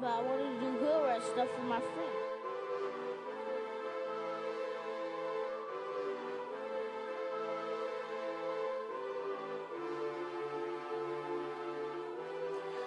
but I wanted to do hood rat stuff for my friend.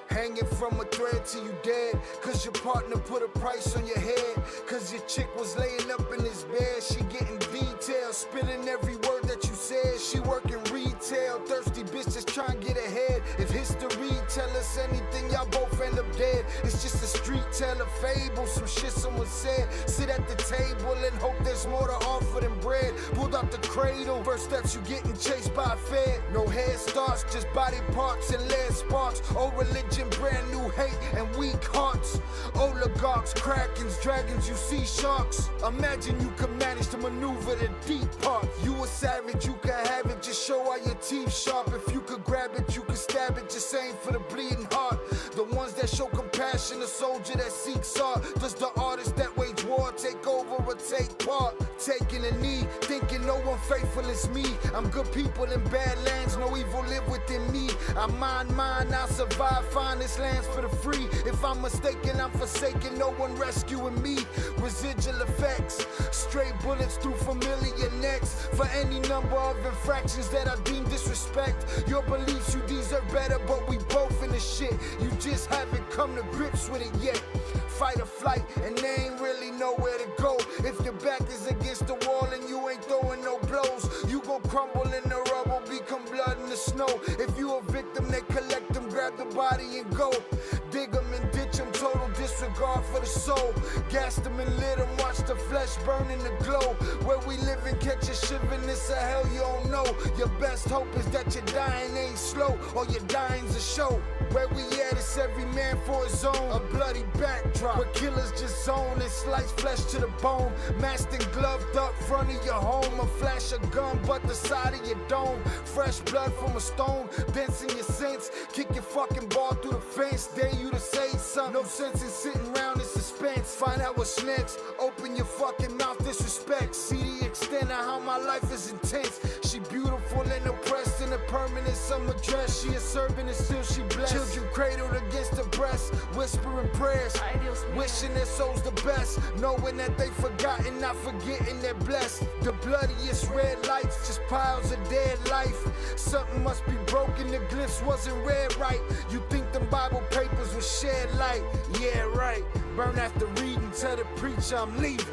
Hanging from a thread till you dead, cause your partner put a price on your head, cause your chick was laying up in his bed. She getting details, spilling every word that you said. She working retail, thirsty bitch just trying to get ahead. If history tell us anything, y'all both end up dead. It's just a street tale of fable, some shit someone said. Sit at the table and hope there's more to offer than bread. Pulled out the cradle, first steps you getting chased by a fed. No head starts, just body parts and lead sparks. Old religion, brand new hate and weak hearts. Oligarchs, krakens, dragons, you see sharks. Imagine you could manage to maneuver the deep parts. You a savage, you can have it, just show all your teeth sharp. If you could grab it, you could stab it, just aim for the bleeding heart. The ones that show compassion, a soldier that seeks art. Does the artist that wage war take over or take part? Taking a knee, thinking no one faithful is me. I'm good people in bad lands, no evil live within me. I mind mine, I'll survive, find this land's for the free. If I'm mistaken, I'm forsaken, no one rescuing me. Residual effects, straight bullets through familiar necks. For any number of infractions that I deem disrespect. Your beliefs, you deserve better, but we both in the shit. You just haven't come to grips with it yet. Fight or flight, and they ain't really nowhere to go. If your back is against the wall and you ain't throwing no blows, you gon' crumble in the rubble, become blood in the snow. If you a victim, they collect them, grab the body and go. Dig them and ditch them, total disregard for the soul. Gas them and lit them, watch the flesh burn in the glow. Where we live and catch a shivering, it's a hell you don't know. Your best hope is that your dying ain't slow, or your dying's a show. Where we at, it's every man for his own. A bloody backdrop, where killers just zone and slice flesh to the bone. Masked and gloved up front of your home. A flash of gun, but the side of your dome. Fresh blood from a stone, dents in your sense. Kick your fucking ball through the fence. Dare you to say something. No sense in sitting around in suspense. Find out what's next. Open your fucking mouth, disrespect. See the extent of how my life is intense. She beautiful and oppressed in a permanent summer dress. She a servant and still she blessed. Children cradled against her breast, whispering prayers, wishing their souls the best, knowing that they forgotten, not forgetting they're blessed. The bloodiest red lights, just piles of dead life. Something must be broken, the glyphs wasn't read right. You think them Bible papers was shed light? Yeah, right. Burn after reading, tell the preacher I'm leaving.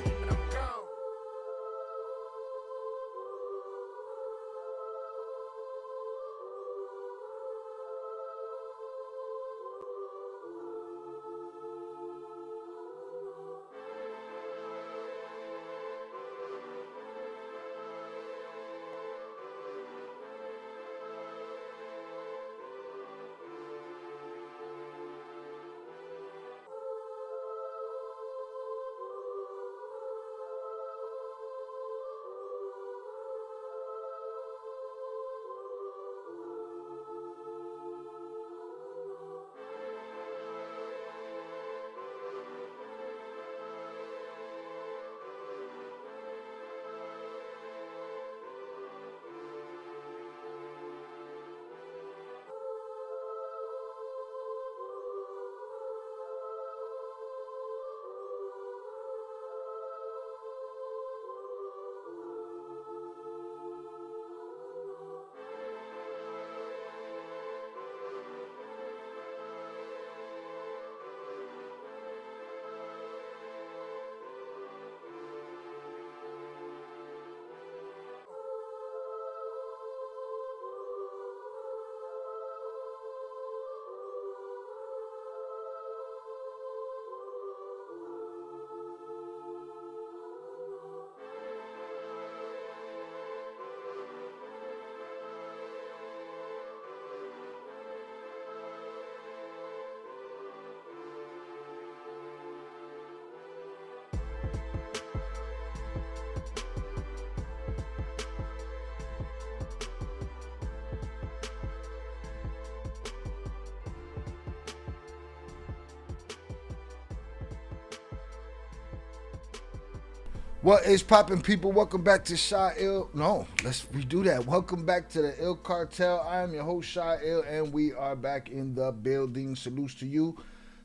What is poppin', people? Welcome back to Shy Ill. No, let's redo that. Welcome back to the Ill Cartel. I am your host, Shy Ill, and we are back in the building. Salutes to you.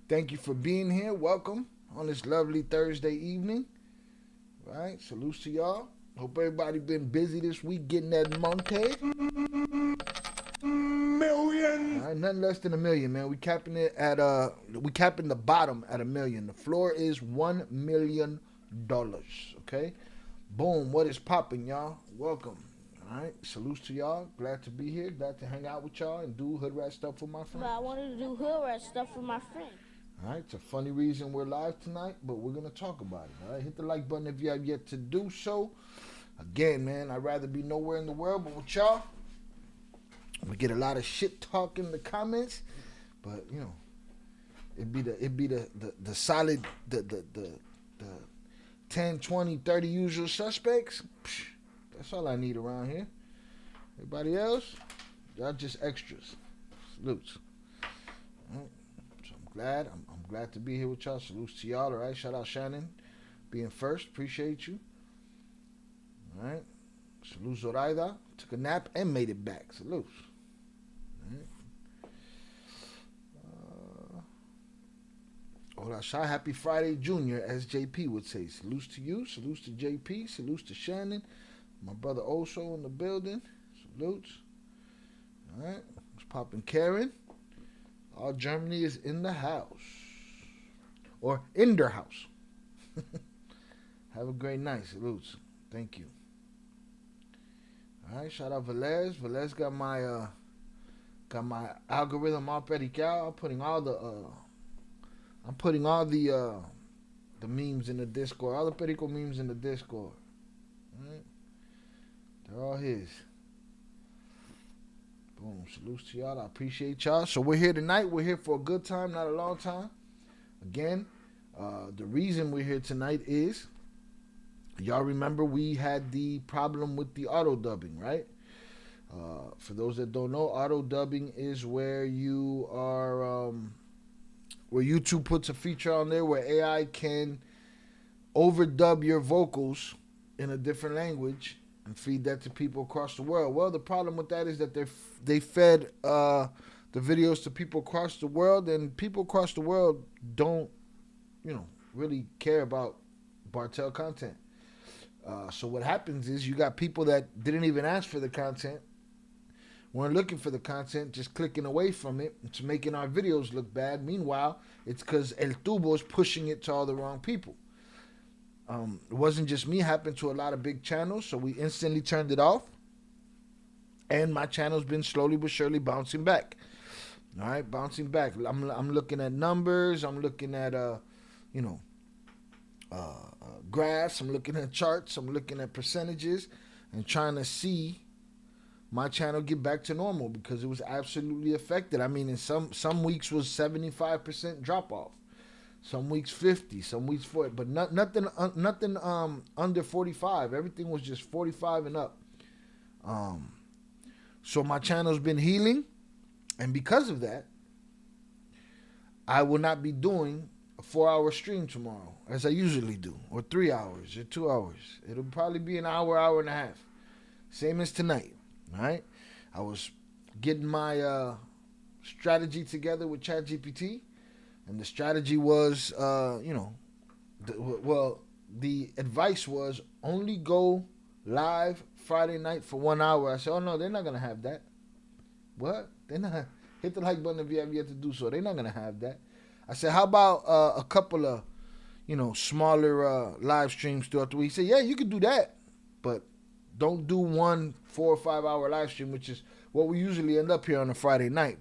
Thank you for being here. Welcome on this lovely Thursday evening. Right? Salutes to y'all. Hope everybody been busy this week getting that monte. Million. All right, nothing less than $1 million, man. We capping it at we capping the bottom at $1 million. The floor is $1 million. Okay. Boom. What is popping, y'all? Welcome. All right. Salutes to y'all. Glad to be here. Glad to hang out with y'all and do hood rat stuff with my friends. But I wanted to do hood rat stuff with my friend. All right, it's a funny reason we're live tonight, but we're going to talk about it. All right, hit the like button if you have yet to do so. Again, man, I'd rather be nowhere in the world, but with y'all, we get a lot of shit talk in the comments, but you know, it'd be the solid the 10, 20, 30 usual suspects. Psh, that's all I need around here. Everybody else, y'all just extras. Salutes. All right. I'm glad to be here with y'all. Salutes to y'all. All right. Shout out Shannon being first. Appreciate you. All right. Salutes Zoraida. Took a nap and made it back. Salutes. All right. Hola, Shy. Happy Friday, Junior, as JP would say. Salutes to you. Salutes to JP. Salutes to Shannon. My brother Oso in the building. Salutes. All right. What's popping, Karen? All Germany is in the house. Or in their house. Have a great night. Salutes. Thank you. All right. Shout out Velez. Velez got my algorithm all ready. I'm putting all the memes in the Discord. All the Perico memes in the Discord. All right. They're all his. Boom. Salutes to y'all. I appreciate y'all. So we're here tonight. We're here for a good time, not a long time. Again, the reason we're here tonight is, y'all remember we had the problem with the auto dubbing, right? For those that don't know, auto dubbing is where you are, where YouTube puts a feature on there where AI can overdub your vocals in a different language and feed that to people across the world. Well, the problem with that is that they fed the videos to people across the world, and people across the world don't, really care about Bartel content. So what happens is you got people that didn't even ask for the content, weren't looking for the content, just clicking away from it. It's making our videos look bad. Meanwhile, it's because El Tubo is pushing it to all the wrong people. It wasn't just me. It happened to a lot of big channels, so we instantly turned it off. And my channel's been slowly but surely bouncing back. All right, bouncing back. I'm looking at numbers. I'm looking at graphs. I'm looking at charts. I'm looking at percentages, and trying to see my channel get back to normal, because it was absolutely affected. I mean, in some weeks was 75% drop off. Some weeks 50, some weeks 40, but nothing under 45. Everything was just 45 and up. So my channel's been healing, and because of that, I will not be doing a 4-hour stream tomorrow as I usually do, or 3 hours, or 2 hours. It'll probably be an hour and a half, same as tonight. All right, I was getting my strategy together with ChatGPT. And the strategy was, the advice was only go live Friday night for 1 hour. I said, oh, no, they're not going to have that. What? They're not. Hit the like button if you have yet to do so. They're not going to have that. I said, how about a couple of, smaller live streams throughout the week? He said, yeah, you could do that. But don't do 1 4 or 5 hour live stream, which is what we usually end up here on a Friday night.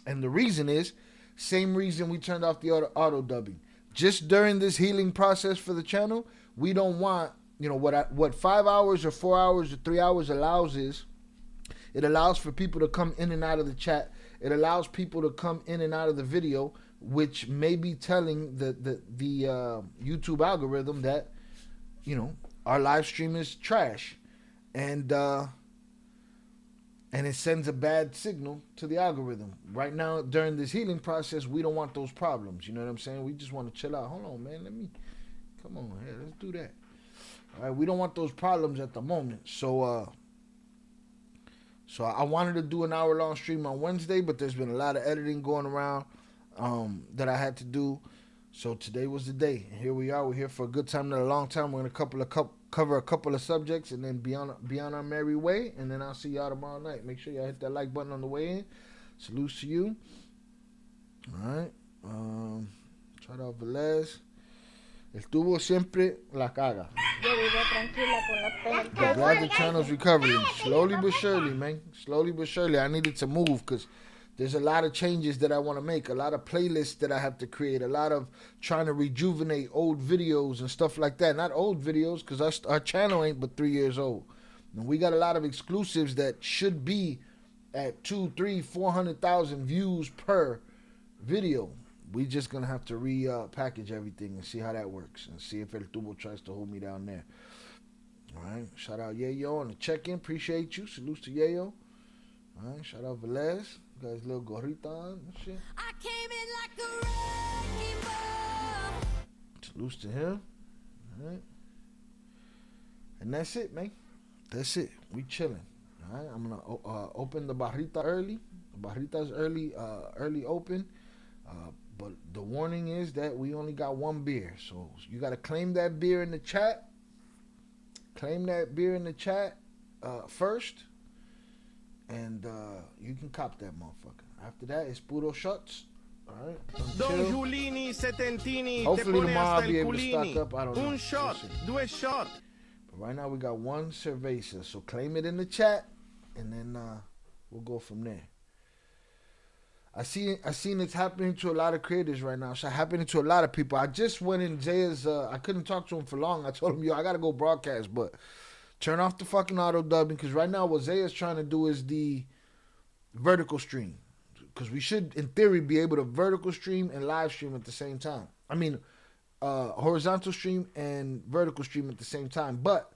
And the reason is, same reason we turned off the auto dubbing. Just during this healing process for the channel, we don't want, what 5 hours or 4 hours or 3 hours allows is, it allows for people to come in and out of the chat. It allows people to come in and out of the video, which may be telling the YouTube algorithm that, our live stream is trash. And it sends a bad signal to the algorithm. Right now, during this healing process, we don't want those problems. You know what I'm saying? We just want to chill out. Hold on, man. Come on, here, let's do that. All right, we don't want those problems at the moment. So I wanted to do an hour-long stream on Wednesday, but there's been a lot of editing going around. that I had to do. So today was the day. And here we are. We're here for a good time, not a long time. We're gonna cover a couple of subjects and then be on our merry way. And then I'll see y'all tomorrow night. Make sure y'all hit that like button on the way in. Salutes to you. All right. Shout out Velez. El tubo siempre la caga. Yo vivo tranquila con la pena. But glad the channel's recovering. Slowly but surely, man. Slowly but surely. I needed to move because there's a lot of changes that I want to make. A lot of playlists that I have to create. A lot of trying to rejuvenate old videos and stuff like that. Not old videos because our channel ain't but 3 years old. And we got a lot of exclusives that should be at 200,000, 300,000, 400,000 views per video. We just gonna have to package everything and see how that works and see if El Tubo tries to hold me down there. All right. Shout out Yayo on the check-in. Appreciate you. Salutes to Yayo. All right. Shout out Velez. Got his little gorrita on and shit. I came in like a wrecking ball. Salutes to him. All right. And that's it, man. That's it. We chilling. All right. I'm gonna open the barrita early. The barrita's early open. But the warning is that we only got one beer. So you got to claim that beer in the chat. Claim that beer in the chat first. And you can cop that motherfucker. After that, it's puro shots. All right. Don Giulini Setentini. Hopefully tomorrow I'll be able to stock up. I don't know. Un shot. Due shot. But right now we got one cerveza. So claim it in the chat. And then we'll go from there. I seen it's happening to a lot of creators right now. It's happening to a lot of people. I just went in Zaya's. I couldn't talk to him for long. I told him, yo, I gotta go broadcast, but turn off the fucking auto dubbing because right now what Zaya's trying to do is the vertical stream. Because we should, in theory, be able to vertical stream and live stream at the same time. I mean, horizontal stream and vertical stream at the same time. But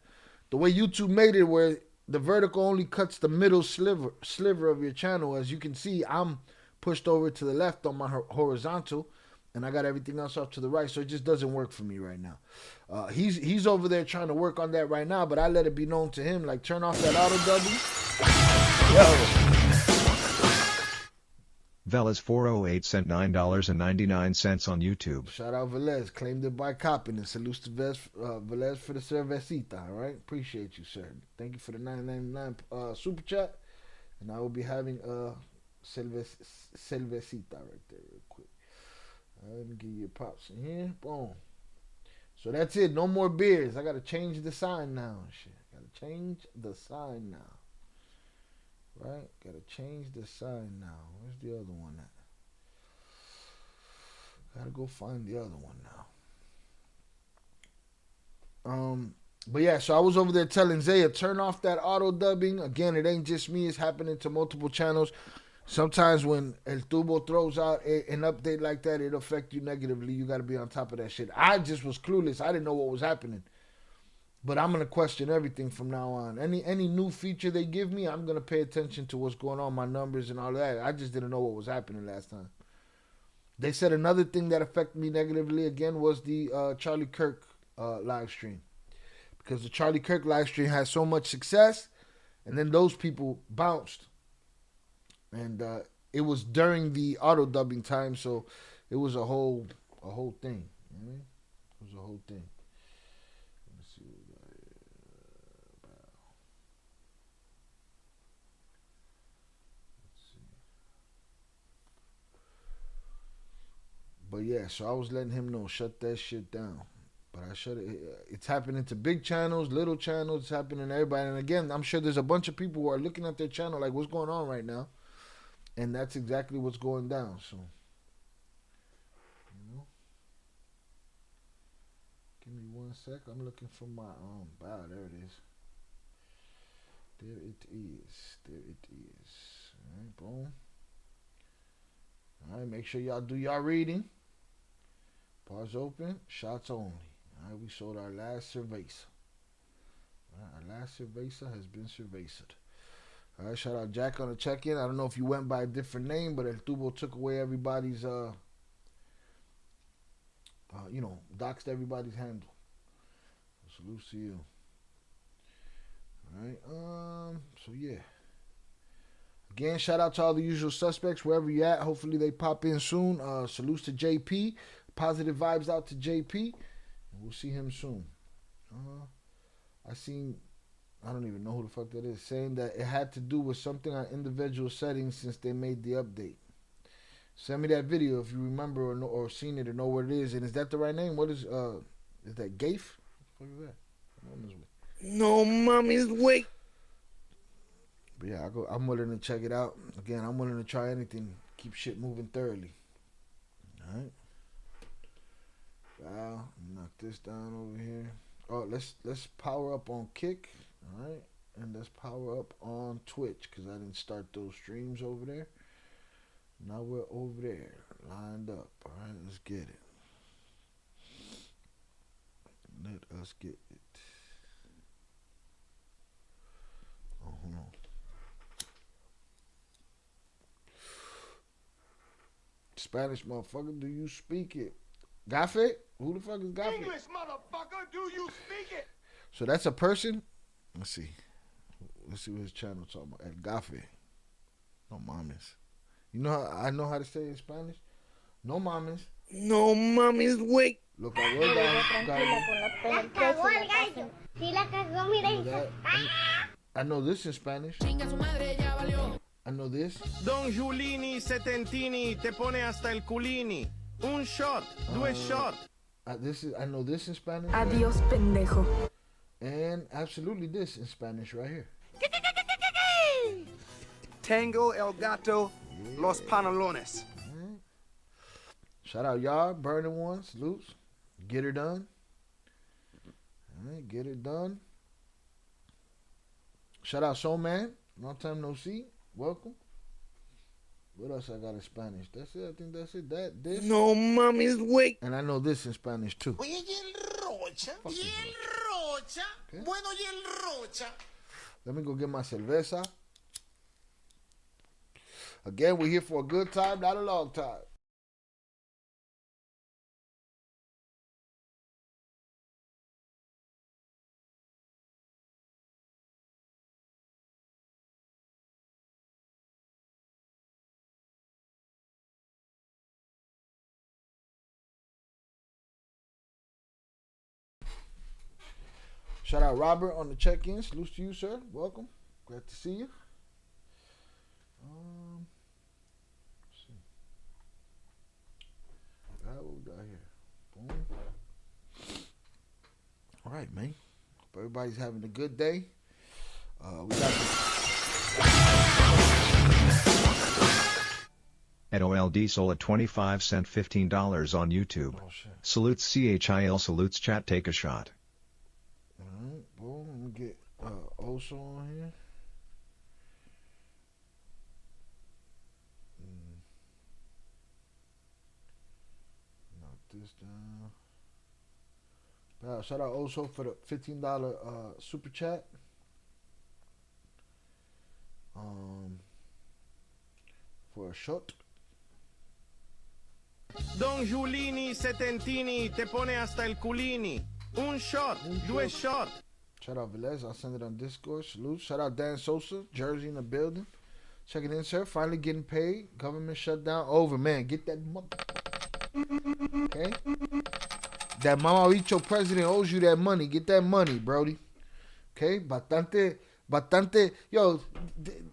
the way YouTube made it, where the vertical only cuts the middle sliver of your channel, as you can see, I'm pushed over to the left on my horizontal, and I got everything else off to the right, so it just doesn't work for me right now. He's over there trying to work on that right now, but I let it be known to him, like, turn off that auto dubbing. Yo. Velez 408 sent $9.99 on YouTube. Shout out Velez, claimed it by copping, and salutes to Velez for the cervecita, all right? Appreciate you, sir. Thank you for the $9.99 super chat, and I will be having cervecita right there real quick. Let me give you pops in here. Boom. So that's it. No more beers. I gotta change the sign now. Shit. Gotta change the sign now. Right? Gotta change the sign now. Where's the other one at? Gotta go find the other one now. But yeah, so I was over there telling Zaya, turn off that auto dubbing. Again, it ain't just me. It's happening to multiple channels. Sometimes when El Tubo throws out an update like that, it'll affect you negatively. You got to be on top of that shit. I just was clueless. I didn't know what was happening. But I'm going to question everything from now on. Any new feature they give me, I'm going to pay attention to what's going on, my numbers and all that. I just didn't know what was happening last time. They said another thing that affected me negatively again was the Charlie Kirk live stream. Because the Charlie Kirk live stream had so much success, and then those people bounced. And it was during the auto dubbing time, so it was a whole thing. You know what I mean? It was a whole thing. Let me see what we got here. Let's see. But yeah, so I was letting him know, shut that shit down. But I shut it. It's happening to big channels, little channels. It's happening to everybody. And again, I'm sure there's a bunch of people who are looking at their channel like, what's going on right now? And that's exactly what's going down. So, you know, give me 1 sec. I'm looking for my bow. There it is. There it is. There it is. All right, boom. All right, make sure y'all do y'all reading. Bars open, shots only. All right, we sold our last cerveza. All right, our last cerveza has been cervezed. All right, shout out Jack on the check-in. I don't know if you went by a different name, but El Tubo took away everybody's, doxed everybody's handle. Salute to you. All right, so yeah. Again, shout out to all the usual suspects wherever you at. Hopefully they pop in soon. Salutes to JP. Positive vibes out to JP. We'll see him soon. I don't even know who the fuck that is, saying that it had to do with something on individual settings since they made the update. Send me that video if you remember or seen it or know what it is. And is that the right name? What is that Gafe? What the fuck is that? No mommy's wait. But yeah, I'm willing to check it out. Again, I'm willing to try anything. Keep shit moving thoroughly. Alright. Wow, knock this down over here. Oh, let's power up on Kick. Alright. And let's power up on Twitch, because I didn't start those streams over there. Now we're over there, lined up. Alright, let's get it. Let us get it. Oh, hold on. Spanish motherfucker, do you speak it? Gafe? Who the fuck is Gafe? English motherfucker, do you speak it? So that's a person? Let's see. Let's see what his channel talking about. El Gafe. No mames. You know how I know how to say it in Spanish? No mames. No mommy's wait. Look, I Yo wrote vivo down. tranquila con la pena en el pecho y la casa. Sí la cagó, mira. That. I know this in Spanish. I know this. Don Giulini Setentini te pone hasta el culini. Un shot, due shot. I know this in Spanish. Adiós, pendejo. And absolutely this in Spanish right here. Tango el gato, los pantalones. Shout out y'all, burning ones, salutes. Get her done. All right, get it done. Shout out Soul Man, long time no see. Welcome. What else I got in Spanish? That's it. I think that's it. This. No mommy's wait. And I know this in Spanish too. Oye, y el Rocha. Y el Rocha. Okay. Bueno, y el Rocha. Let me go get my cerveza. Again, we're here for a good time, not a long time. Shout out Robert on the check-in. Salute to you, sir. Welcome. Glad to see you. Let's see. What we got here? Boom. All right, man. Hope everybody's having a good day. We got At OLD Soul at 25 cent $15 on YouTube. Oh, shit. Salutes CHIL salutes chat take a shot. Alright, boom. Let me get Oso on here. Knock this down. Shout out Oso for the $15 super chat. For a shot. Don Giulini Setentini te pone hasta el culini. Un shot, due shot. Shout out Velez. I'll send it on Discord. Salute. Shout out Dan Sosa, Jersey in the building. Check it in, sir. Finally getting paid. Government shutdown over, man. Get that mother. Okay? That Mama Bicho president owes you that money. Get that money, Brody. Okay? Bastante. Yo,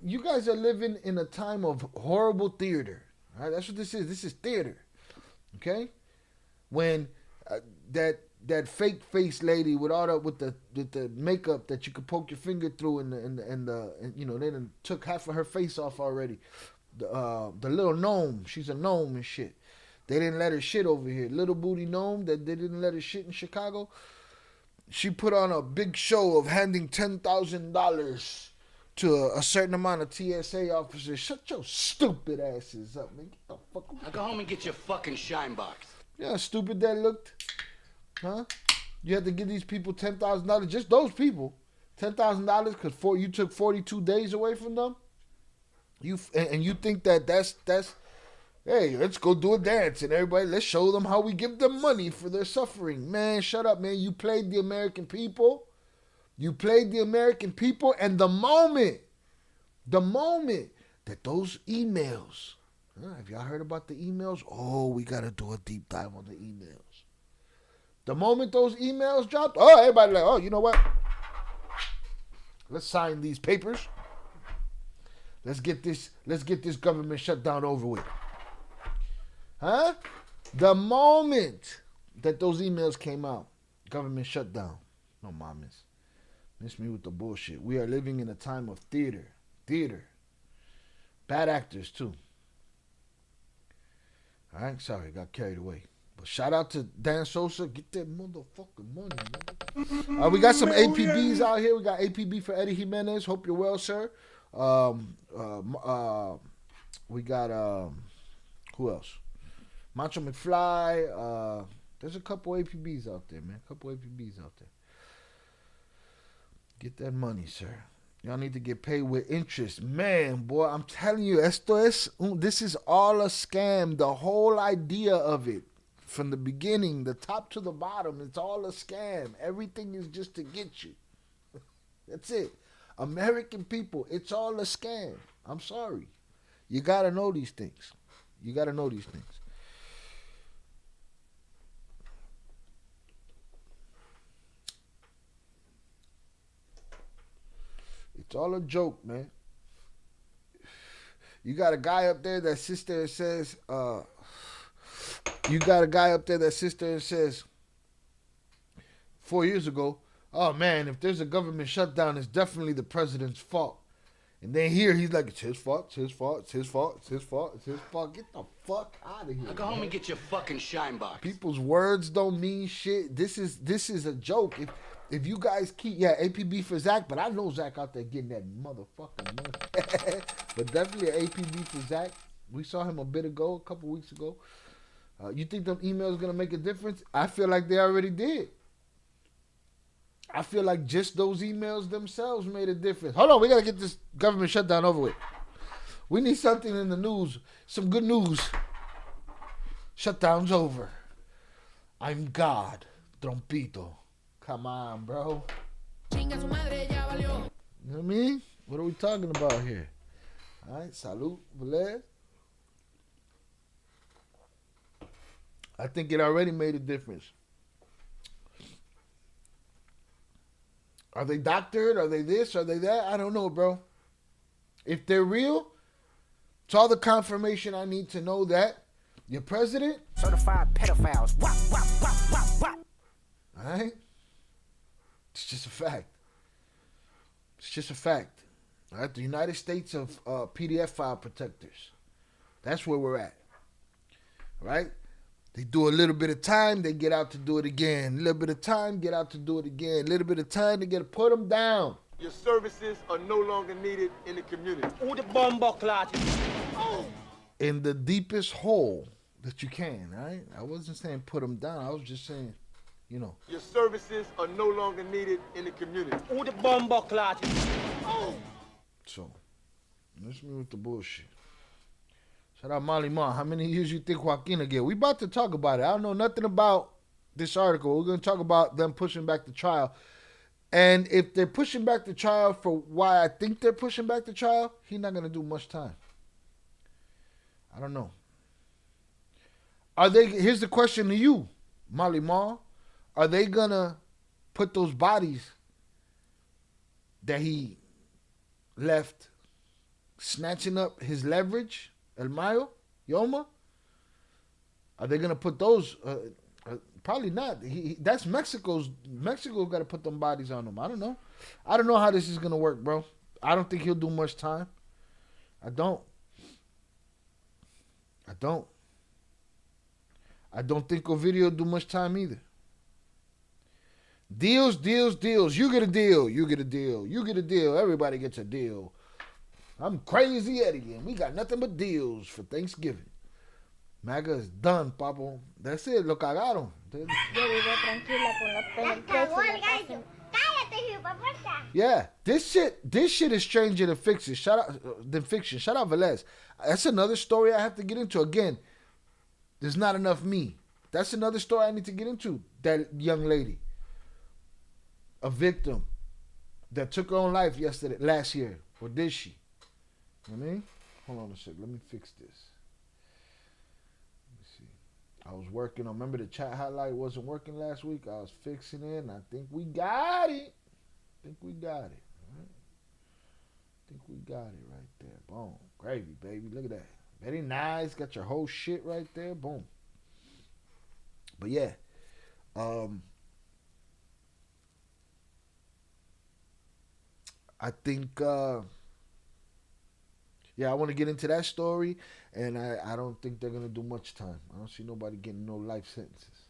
you guys are living in a time of horrible theater. All right? That's what this is. This is theater. Okay? When that fake face lady with all the makeup that you could poke your finger through and you know, they done took half of her face off already. The little gnome, she's a gnome and shit. They didn't let her shit over here. Little booty gnome that they didn't let her shit in Chicago. She put on a big show of handing $10,000 to a certain amount of TSA officers. Shut your stupid asses up, man. Get the fuck up. Now go home and get your fucking shine box. Yeah, stupid that looked. Huh? You had to give these people $10,000, just those people, $10,000 because you took 42 days away from them. You think that's hey, let's go do a dance and everybody let's show them how we give them money for their suffering. Man, shut up, man. You played the American people. You played the American people, and the moment that those emails, have y'all heard about the emails? Oh, we got to do a deep dive on the emails. The moment those emails dropped, oh, everybody like, oh, you know what? Let's sign these papers. Let's get this government shutdown over with. Huh? The moment that those emails came out, government shutdown. No mames. Miss me with the bullshit. We are living in a time of theater. Bad actors too. All right, sorry, got carried away. But shout out to Dan Sosa. Get that motherfucking money, we got some APBs out here. We got APB for Eddie Jimenez. Hope you're well, sir. We got who else? Macho McFly. There's a couple APBs out there, man. Get that money, sir. Y'all need to get paid with interest. Man, boy, I'm telling you, this is all a scam. The whole idea of it, from the beginning, the top to the bottom, it's all a scam. Everything is just to get you. That's it. American people, it's all a scam. I'm sorry. You got to know these things. It's all a joke, man. You got a guy up there that sits there and says, 4 years ago, oh man, if there's a government shutdown, it's definitely the president's fault. And then here he's like, it's his fault. Get the fuck out of here. Now go home and get your fucking shine box. People's words don't mean shit. This is a joke. If you guys keep, APB for Zach, but I know Zach out there getting that motherfucking money. But definitely an APB for Zach. We saw him a couple weeks ago. You think them emails going to make a difference? I feel like they already did. I feel like just those emails themselves made a difference. Hold on, we got to get this government shutdown over with. We need something in the news, some good news. Shutdown's over. I'm God. Trompito. Come on, bro. You know what I mean? What are we talking about here? All right, salud, Valer. I think it already made a difference. Are they doctored? Are they this? Are they that? I don't know, bro. If they're real, it's all the confirmation I need to know that your president, Certified pedophiles. all right? It's just a fact. All right, the United States of PDF file protectors. That's where we're at. All right? They do a little bit of time, they get out to do it again. A little bit of time, get out to do it again. A little bit of time, they get to put them down. Your services are no longer needed in the community. In the deepest hole that you can, all right? I wasn't saying put them down. I was just saying, you know. Your services are no longer needed in the community. So, let's move with the bullshit. Shout out Molly Ma. How many years you think Joaquin will get? We about to talk about it. I don't know nothing about this article. We're going to talk about them pushing back the trial. And if they're pushing back the trial for why I think they're pushing back the trial, he's not going to do much time. I don't know. Here's the question to you, Molly Ma. Are they going to put those bodies that he left snatching up his leverage, El Mayo, Yoma? Are they going to put those? Probably not. That's Mexico's got to put them bodies on him. I don't know. I don't know how this is going to work, bro. I don't think he'll do much time. I don't think Ovidio will do much time either. Deals. You get a deal. You get a deal. Everybody gets a deal. I'm Crazy Eddie, and we got nothing but deals for Thanksgiving. MAGA is done, papo. That's it. Lo cagaron. Yo vivo tranquila con los pelos en el pecho. Yeah, this shit is stranger than fiction. Shout out Velez. That's another story I have to get into. Again, there's not enough me. That's another story I need to get into. That young lady, a victim that took her own life last year, or did she? You know what I mean? Hold on a sec. Let me fix this. Let me see. I was working on. Remember the chat highlight wasn't working last week. I was fixing it, and I think we got it. All right? I think we got it right there. Boom. Gravy, baby. Look at that. Very nice. Got your whole shit right there. Boom. But yeah. I think I want to get into that story, and I don't think they're gonna do much time. I don't see nobody getting no life sentences.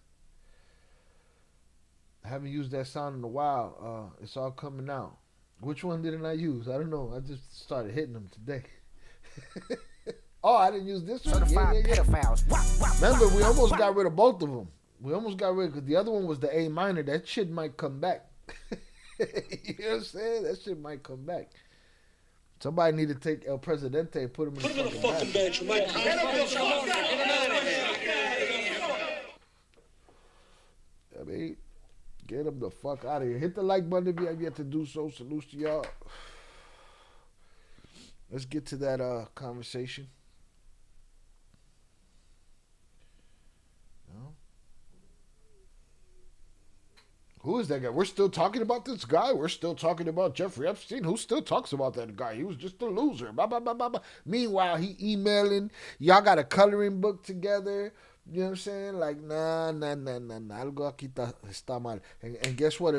I haven't used that sound in a while. It's all coming out. Which one didn't I use? I don't know. I just started hitting them today. Oh, I didn't use this one. Yeah. Remember, we almost got rid of both of them. We almost got rid because the other one was the A minor. That shit might come back. You know what I'm saying? That shit might come back. Somebody need to take El Presidente and put him in the fucking bench. I mean, get him the fuck out of here. Hit the like button if you have yet to do so. Salutes to y'all. Let's get to that conversation. No? Who is that guy? We're still talking about this guy. We're still talking about Jeffrey Epstein. Who still talks about that guy? He was just a loser. Blah, blah, blah, blah, blah. Meanwhile, he emailing. Y'all got a coloring book together. You know what I'm saying? Like, nah. Algo aquí está mal. And guess what?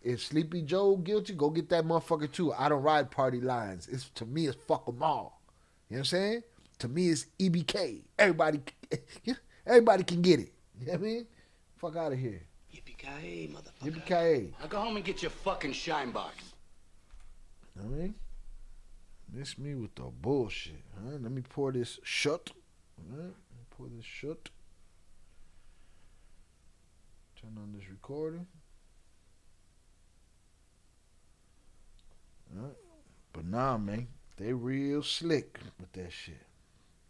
If Sleepy Joe guilty, go get that motherfucker too. I don't ride party lines. To me, it's fuck them all. You know what I'm saying? To me, it's EBK. Everybody can get it. You know what I mean? Fuck out of here. Yippee-ki-yay, motherfucker. Yippee-ki-yay. Now go home and get your fucking shine box. You know what I mean? Miss me with the bullshit. All right, let me pour this shut. All right. Pour this shut. Turn on this recording. Alright. But nah, man. They real slick with that shit.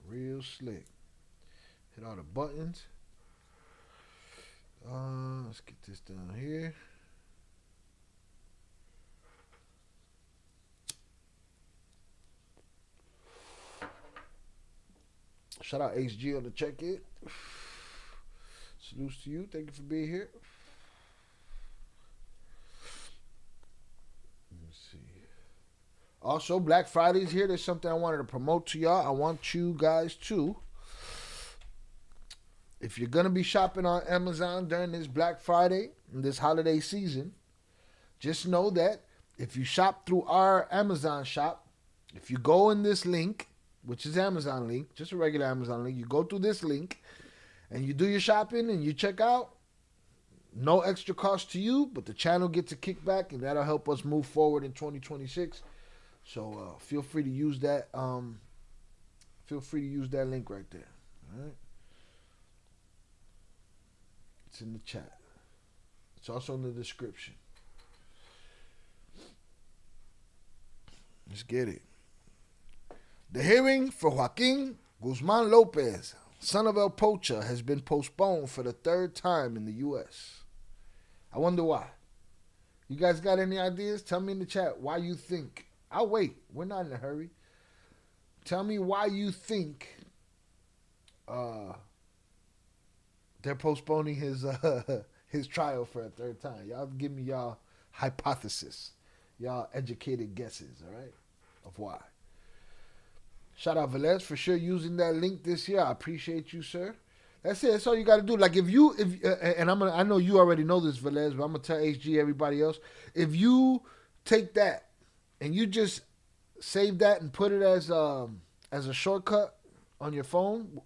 Real slick. Hit all the buttons. Let's get this down here. Shout out HG on the check-in. Salutes to you. Thank you for being here. Let me see. Also, Black Friday's here. There's something I wanted to promote to y'all. I want you guys to, if you're going to be shopping on Amazon during this Black Friday and this holiday season, just know that if you shop through our Amazon shop, if you go in this link, which is Amazon link, just a regular Amazon link. You go through this link and you do your shopping and you check out. No extra cost to you, but the channel gets a kickback and that'll help us move forward in 2026. So feel free to use that. Feel free to use that link right there. All right. It's in the chat. It's also in the description. Let's get it. The hearing for Joaquin Guzman Lopez, son of El Pocha, has been postponed for the third time in the U.S. I wonder why. You guys got any ideas? Tell me in the chat why you think. I'll wait. We're not in a hurry. Tell me why you think they're postponing his trial for a third time. Y'all give me y'all hypothesis, y'all educated guesses, all right, of why. Shout out Velez for sure using that link this year. I appreciate you, sir. That's it. That's all you got to do. Like I know you already know this, Velez, but I'm gonna tell HG, everybody else. If you take that and you just save that and put it as a shortcut on your phone,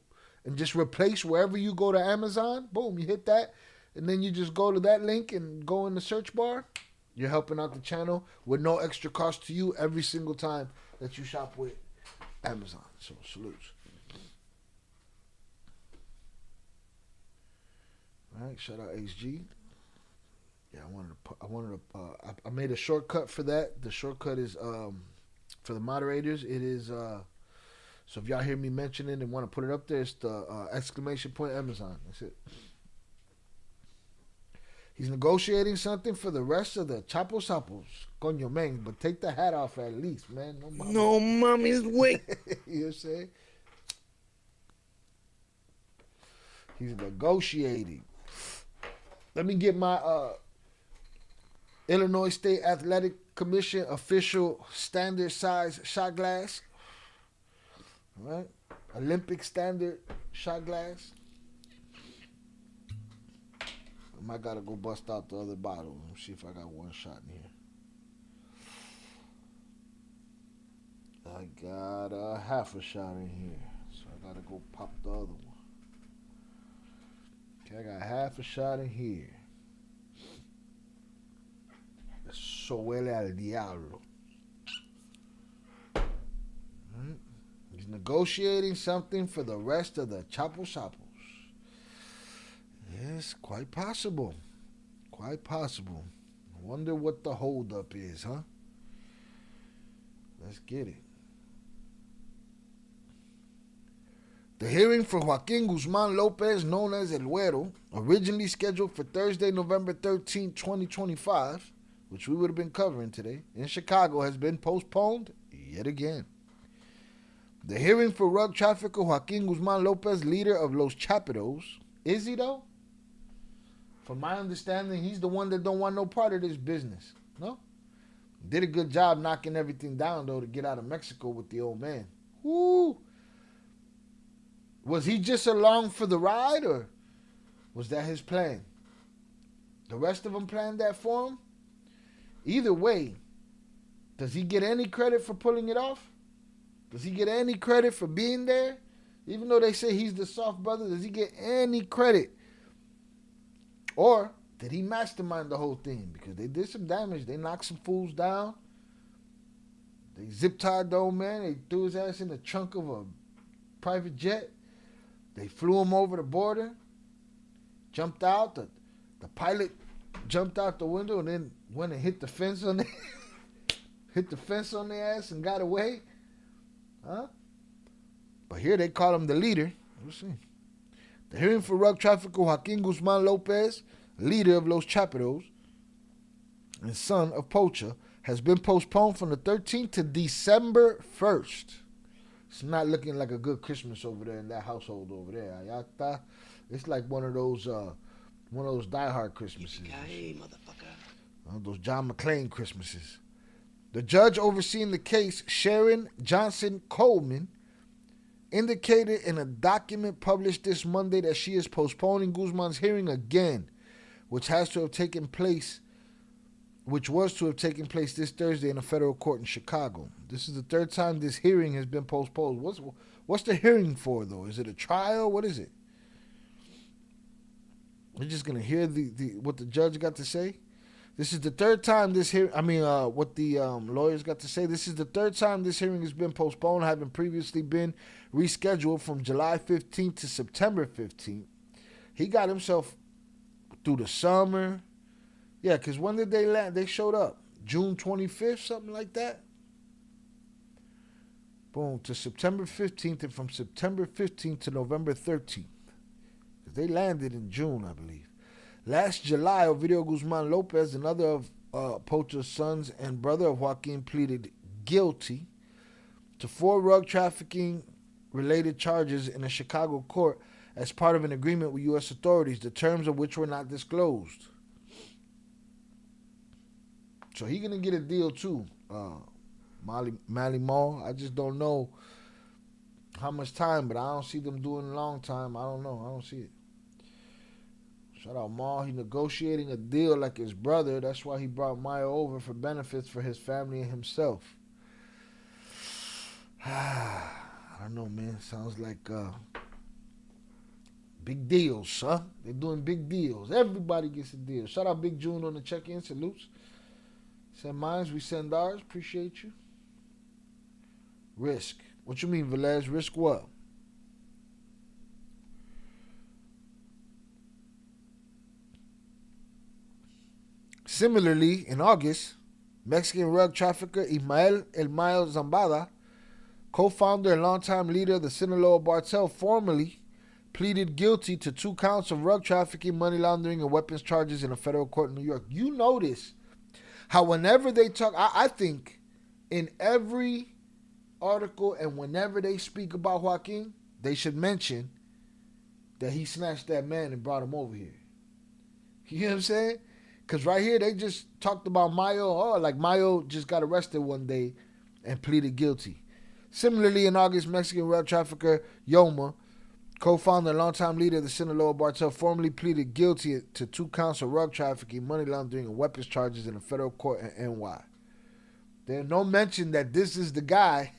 and just replace wherever you go to Amazon, boom, you hit that, and then you just go to that link and go in the search bar. You're helping out the channel with no extra cost to you every single time that you shop with Amazon. So salutes. All right, shout out HG. Yeah, I made a shortcut for that. The shortcut is for the moderators. It is so if y'all hear me mention it and want to put it up there, it's the exclamation point Amazon. That's it. He's negotiating something for the rest of the Chapos Sapos. Coño, man, but take the hat off at least, man. No mommy's wait. You know what I'm saying? He's negotiating. Let me get my Illinois State Athletic Commission official standard size shot glass. All right? Olympic standard shot glass. I might gotta go bust out the other bottle and see if I got one shot in here. I got a half a shot in here, so I gotta go pop the other one. Okay, I got half a shot in here. Eso huele al diablo. He's negotiating something for the rest of the Chapos Sapos. Yes, quite possible. Quite possible. I wonder what the holdup is, huh? Let's get it. The hearing for Joaquin Guzman Lopez, known as El Güero, originally scheduled for Thursday, November 13, 2025, which we would have been covering today, in Chicago, has been postponed yet again. The hearing for rug trafficker Joaquin Guzman Lopez, leader of Los Chapitos, is he though? From my understanding, he's the one that don't want no part of this business. No? Did a good job knocking everything down, though, to get out of Mexico with the old man. Woo! Was he just along for the ride, or was that his plan? The rest of them planned that for him? Either way, does he get any credit for pulling it off? Does he get any credit for being there? Even though they say he's the soft brother, does he get any credit? Or did he mastermind the whole thing? Because they did some damage. They knocked some fools down. They zip-tied the old man. They threw his ass in the trunk of a private jet. They flew him over the border. Jumped out. The pilot jumped out the window and then went and hit the fence on their ass and got away. Huh? But here they call him the leader. We'll see. The hearing for rug trafficker Joaquin Guzman Lopez, leader of Los Chapitos and son of Pocha, has been postponed from the 13th to December 1st. It's not looking like a good Christmas over there in that household over there. Ayata. It's like one of those diehard Christmases. Hey, motherfucker. Those John McClane Christmases. The judge overseeing the case, Sharon Johnson Coleman, indicated in a document published this Monday that she is postponing Guzman's hearing again, which was to have taken place this Thursday in a federal court in Chicago. This is the third time this hearing has been postponed. What's the hearing for, though? Is it a trial? What is it? We're just gonna hear what the judge got to say. This is the third time what the lawyers got to say. This is the third time this hearing has been postponed, having previously been rescheduled from July 15th to September 15th. He got himself through the summer. Yeah, because when did they land? They showed up June 25th, something like that. Boom, to September 15th, and from September 15th to November 13th. Because they landed in June, I believe. Last July, Ovidio Guzman Lopez, another of Pocha's sons and brother of Joaquin, pleaded guilty to 4 rug trafficking-related charges in a Chicago court as part of an agreement with U.S. authorities, the terms of which were not disclosed. So he's going to get a deal, too, Mally Mall. I just don't know how much time, but I don't see them doing a long time. I don't know. I don't see it. Shout out Maul. He negotiating a deal like his brother. That's why he brought Maya over for benefits for his family and himself. I don't know, man. Sounds like big deals, huh? They're doing big deals. Everybody gets a deal. Shout out Big June on the check-in. Salutes. Send mines, we send ours. Appreciate you. Risk. What you mean, Velez? Risk what? Similarly, in August, Mexican rug trafficker Ismael El Mayo Zambada, co-founder and longtime leader of the Sinaloa Cartel, formally pleaded guilty to 2 counts of drug trafficking, money laundering, and weapons charges in a federal court in New York. You notice how whenever they talk, I think in every article and whenever they speak about Joaquin, they should mention that he snatched that man and brought him over here. You know what I'm saying? Because right here, they just talked about Mayo. Oh, like Mayo just got arrested one day and pleaded guilty. Similarly, in August, Mexican drug trafficker Yoma, co-founder and longtime leader of the Sinaloa cartel, formally pleaded guilty to 2 counts of drug trafficking, money laundering, and weapons charges in a federal court in NY. There's no mention that this is the guy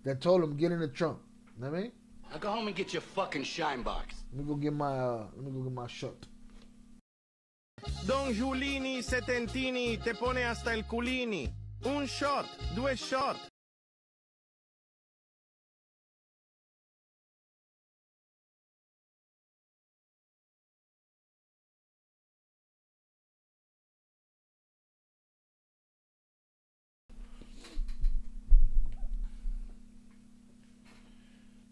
that told him get in the trunk. You know what I mean? Now go home and get your fucking shine box. Let me go get my shirt. Don Giulini Setentini te pone hasta el culini. Un shot, 2 shot.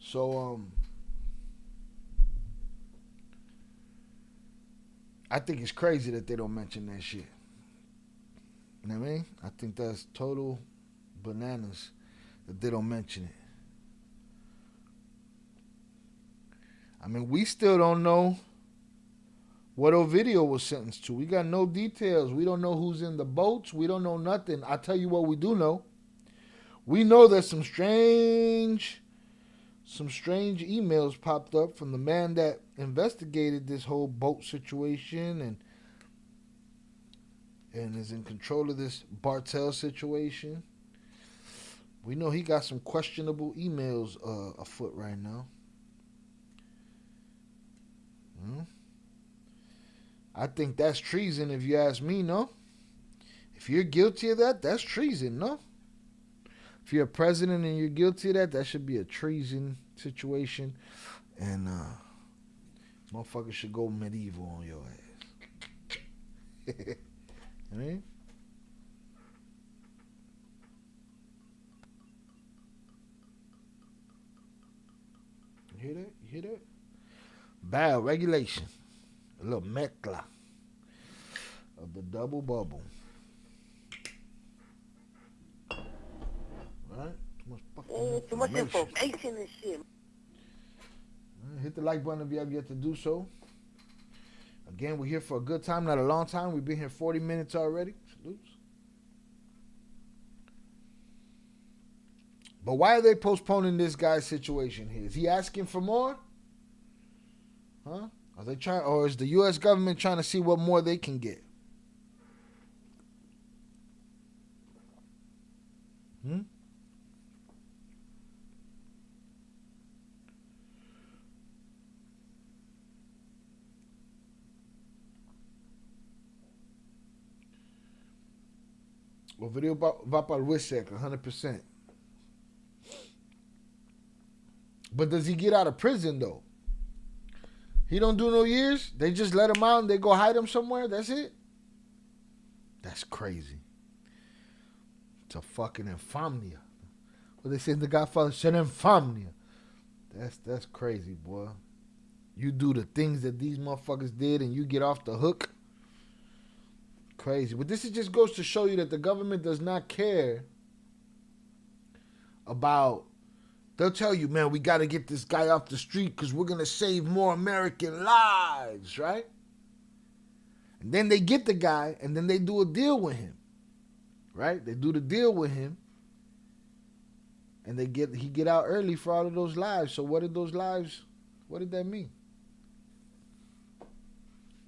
So, I think it's crazy that they don't mention that shit. You know what I mean? I think that's total bananas that they don't mention it. I mean, we still don't know what Ovidio was sentenced to. We got no details. We don't know who's in the boats. We don't know nothing. I tell you what we do know. We know that some strange emails popped up from the man that investigated this whole boat situation and is in control of this Bartell situation. We know he got some questionable emails afoot right now. I think that's treason if you ask me, no? If you're guilty of that, that's treason, no? If you're a president and you're guilty of that, that should be a treason situation. And motherfuckers should go medieval on your ass. I mean? You hear that? You hear that? Bad regulation. A little mezcla of the double bubble. Right? Too much information and shit. Hit the like button if you have yet to do so. Again, we're here for a good time, not a long time. We've been here 40 minutes already. Salutes. But why are they postponing this guy's situation here? Is he asking for more? Huh? Are they trying, or is the U.S. government trying to see what more they can get? O video va para el WISEC, 100%. But does he get out of prison, though? He don't do no years? They just let him out and they go hide him somewhere? That's it? That's crazy. It's a fucking infamia. What they say in The Godfather, shit, infamia. That's crazy, boy. You do the things that these motherfuckers did and you get off the hook. Crazy. But this just goes to show you that the government does not care about, they'll tell you, man, we got to get this guy off the street because we're going to save more American lives, right? And then they get the guy and then they do a deal with him, right? They do the deal with him and he get out early for all of those lives. So what did that mean?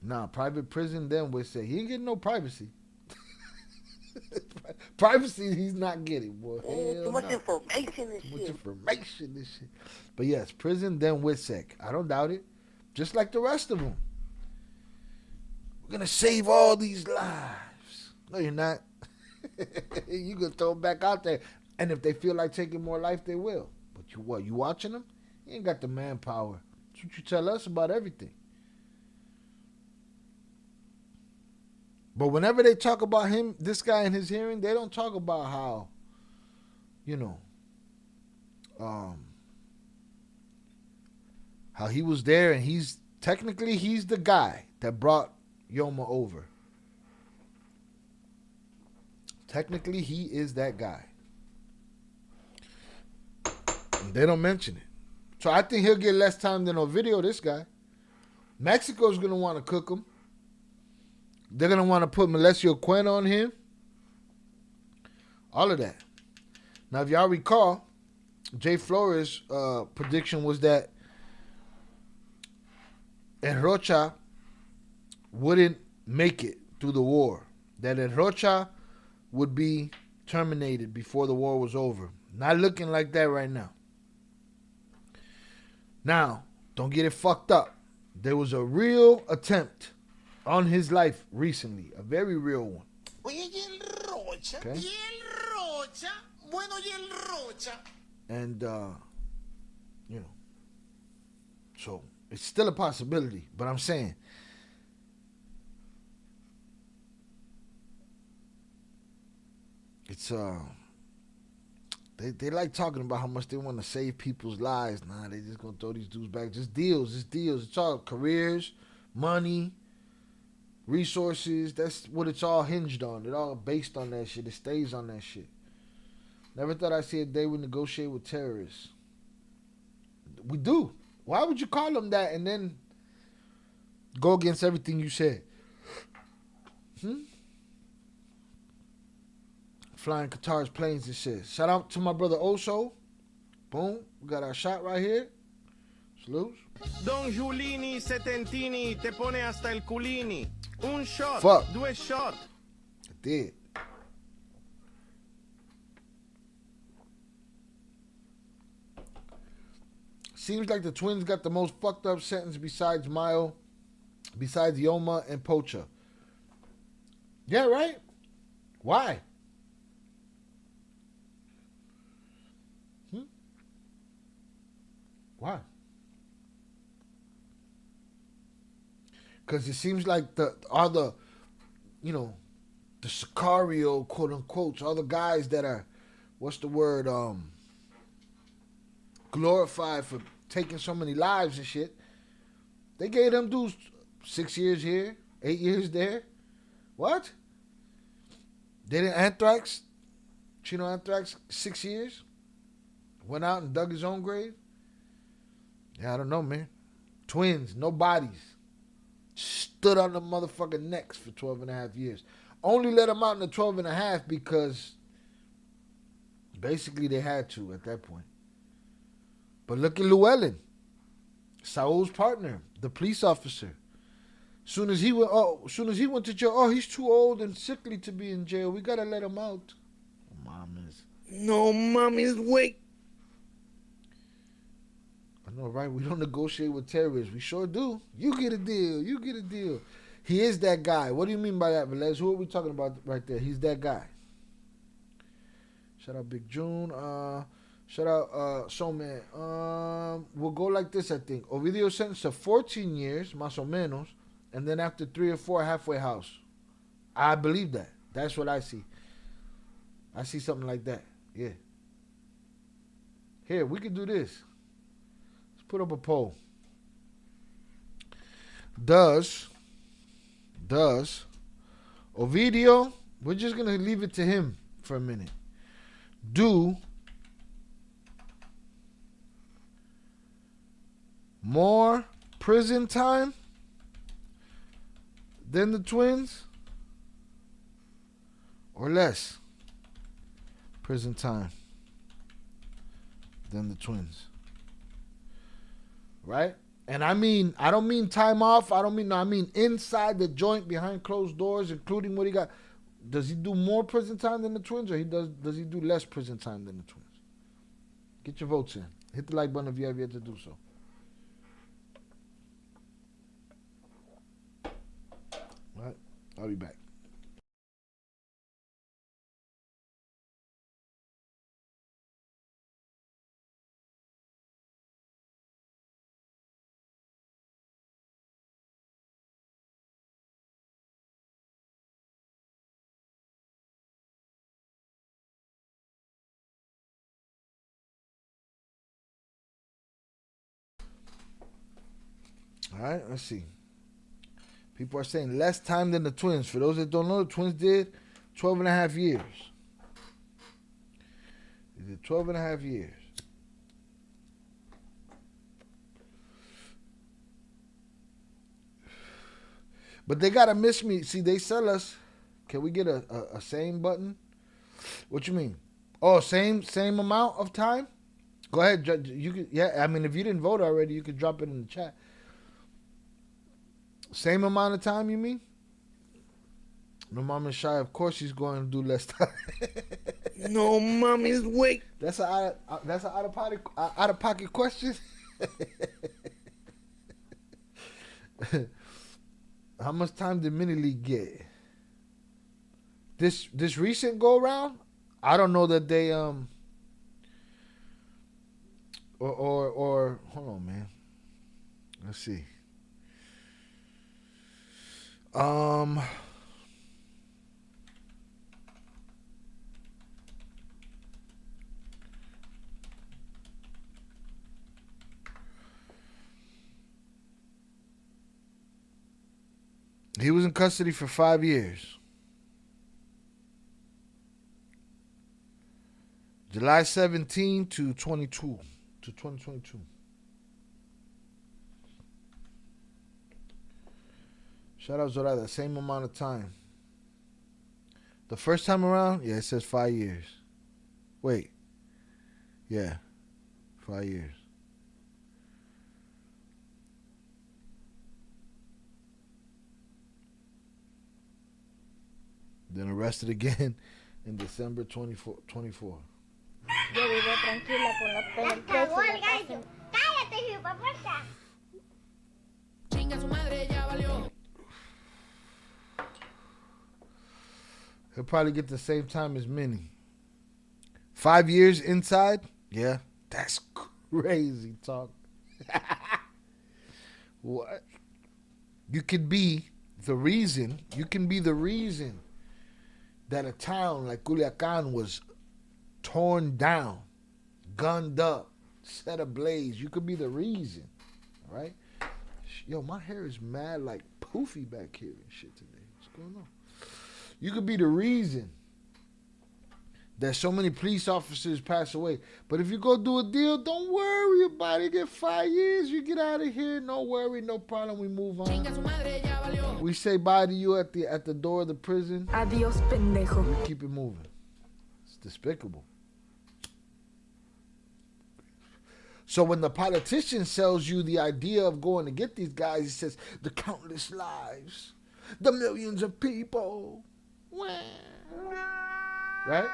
Nah, private prison, then we say he ain't getting no privacy. Privacy he's not getting, boy. Too much information and shit. Too much information and shit. But yes, prison, then WISEC. I don't doubt it. Just like the rest of them. We're going to save all these lives. No, you're not. You going to throw them back out there. And if they feel like taking more life, they will. But you watching them? You ain't got the manpower. That's what you tell us about everything. But whenever they talk about him, this guy in his hearing, they don't talk about how, how he was there, and he's the guy that brought Yoma over. Technically, he is that guy. And they don't mention it. So I think he'll get less time than on video, this guy. Mexico's going to want to cook him. They're going to want to put Melesio Quen on him. All of that. Now, if y'all recall, Jay Flores' prediction was that Enrocha wouldn't make it through the war. That Enrocha would be terminated before the war was over. Not looking like that right now. Now, don't get it fucked up. There was a real attempt on his life recently. A very real one. Okay? And, you know, so it's still a possibility. But I'm saying, it's, They like talking about how much they want to save people's lives. Nah, they just gonna throw these dudes back. Just deals. It's all careers, money, resources. That's what it's all hinged on. It's all based on that shit. It stays on that shit. Never thought I'd see a day we negotiate with terrorists. We do. Why would you call them that and then go against everything you said? Flying Qatar's planes and shit. Shout out to my brother Oso. Boom. We got our shot right here. Salute. Don Giulini Setentini te pone hasta el culini. Un shot. Fuck. Due shot. I did. Seems like the twins got the most fucked up sentence besides Mayo, besides Yoma and Pocha. Yeah, right? Why? Why? Because it seems like all the Sicario, quote unquote, all the guys that are, what's the word, glorified for taking so many lives and shit, they gave them dudes 6 years here, 8 years there. What? They didn't Anthrax, Chino Anthrax, 6 years? Went out and dug his own grave? Yeah, I don't know, man. Twins, no bodies. Stood on the motherfucking necks for 12 and a half years. Only let them out in the 12 and a half because basically they had to at that point. But look at Llewellyn, Saul's partner, the police officer. Soon as he went to jail, he's too old and sickly to be in jail. We gotta let him out. No, mommy's wait. I know, right? We don't negotiate with terrorists. We sure do. You get a deal. You get a deal. He is that guy. What do you mean by that, Velez? Who are we talking about right there? He's that guy. Shout out Big June. Shout out Soul Man. We'll go like this, I think. Ovidio sentenced to 14 years, más o menos, and then after 3 or 4, halfway house. I believe that. That's what I see. I see something like that. Yeah. Here, we can do this. Put up a poll. Does Ovidio, we're just going to leave it to him for a minute, do more prison time than the twins or less prison time than the twins? Right? And I don't mean time off. I mean inside the joint behind closed doors, including what he got. Does he do more prison time than the twins, or does he do less prison time than the twins? Get your votes in. Hit the like button if you have yet to do so. All right. I'll be back. right, let's see. People are saying less time than the twins. For those that don't know, the twins did 12 and a half years. They did 12 and a half years. But they gotta miss me. See, they sell us. Can we get a same button? What you mean? Oh, same amount of time? Go ahead. You could, yeah. I mean, if you didn't vote already, you could drop it in the chat. Same amount of time, you mean? No, Mama's shy. Of course, she's going to do less time. No, mommy's weak. That's an out of pocket question. How much time did Mini League get? This recent go around? I don't know that they or hold on, man. Let's see. He was in custody for 5 years. July 17 to 2022. Shout out Zorada, same amount of time. The first time around, yeah, it says 5 years. Wait. Yeah. 5 years. Then arrested again in December 24. Yo vivo tranquila con los pelos. Cagó el gallo. Cállate, hijueputa. Chinga su madre, ya valió. He'll probably get the same time as Minnie. 5 years inside? Yeah. That's crazy talk. What? You can be the reason that a town like Culiacan was torn down, gunned up, set ablaze. You could be the reason, right? Yo, my hair is mad like poofy back here and shit today. What's going on? You could be the reason that so many police officers pass away. But if you go do a deal, don't worry about it. Get 5 years, you get out of here. No worry, no problem. We move on. We say bye to you at the door of the prison. Adiós, pendejo. We keep it moving. It's despicable. So when the politician sells you the idea of going to get these guys, he says, the countless lives, the millions of people. Right?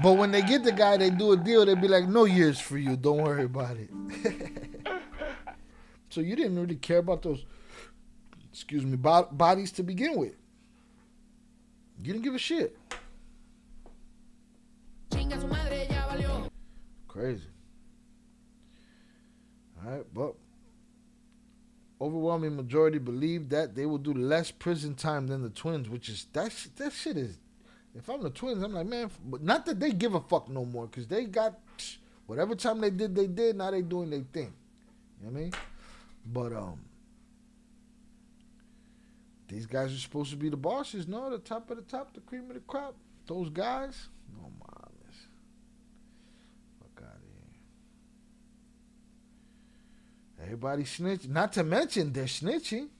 But when they get the guy, they do a deal, they be like, no years for you. Don't worry about it. So you didn't really care about those, bodies to begin with. You didn't give a shit. Crazy. All right, but overwhelming majority believe that they will do less prison time than the twins, which is, that shit is, if I'm the twins, I'm like, man, but not that they give a fuck no more, because they got, whatever time they did, now they doing their thing. You know what I mean? But, these guys are supposed to be the bosses, no? The top of the top, the cream of the crop. Those guys, no mames. Fuck out of here. Everybody snitch. Not to mention, they're snitching.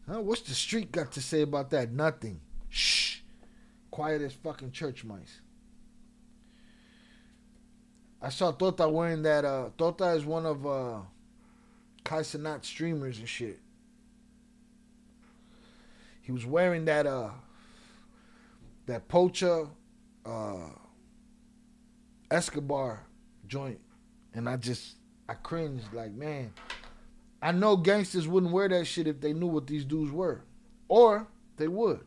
Huh? What's the street got to say about that? Nothing. Shh. Quiet as fucking church mice. I saw Tota wearing that. Tota is one of Kai Cenat streamers and shit. He was wearing that Pocha Escobar joint, and I cringed like, man, I know gangsters wouldn't wear that shit if they knew what these dudes were, or they would.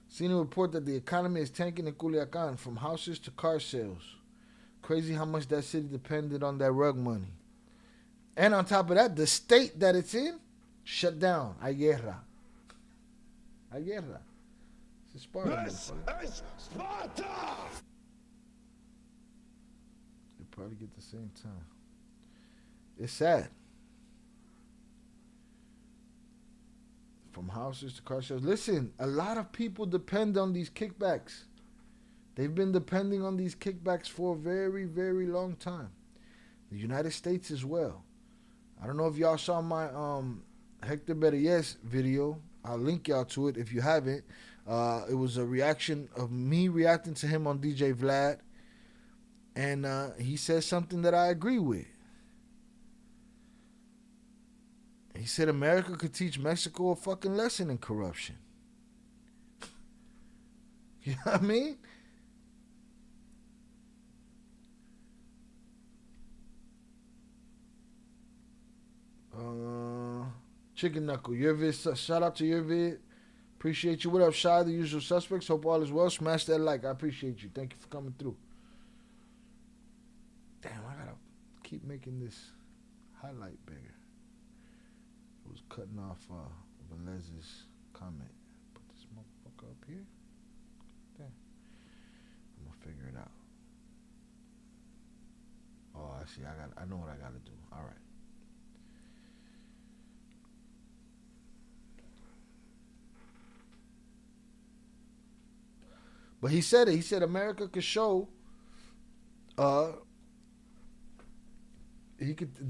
Seen a report that the economy is tanking in Culiacan from houses to car sales. Crazy how much that city depended on that rug money. And on top of that, the state that it's in shut down. Hay guerra. Hay guerra. It's Sparta. This is Sparta! probably get the same time. It's sad. From houses to car shows. Listen, a lot of people depend on these kickbacks. They've been depending on these kickbacks for a very, very long time. The United States as well. I don't know if y'all saw my Hector Better Yes video. I'll link y'all to it if you haven't. It was a reaction of me reacting to him on DJ Vlad. And he said something that I agree with. He said America could teach Mexico a fucking lesson in corruption. You know what I mean? Chicken Knuckle, your vid, shout out to your vid. Appreciate you. What up, Shy? The usual suspects. Hope all is well. Smash that like. I appreciate you. Thank you for coming through. Damn, I gotta keep making this highlight bigger. It was cutting off Velez's comment. Put this motherfucker up here. There. I'm gonna figure it out. Oh, I see. I know what I gotta do. All right. But he said it. He said America could show.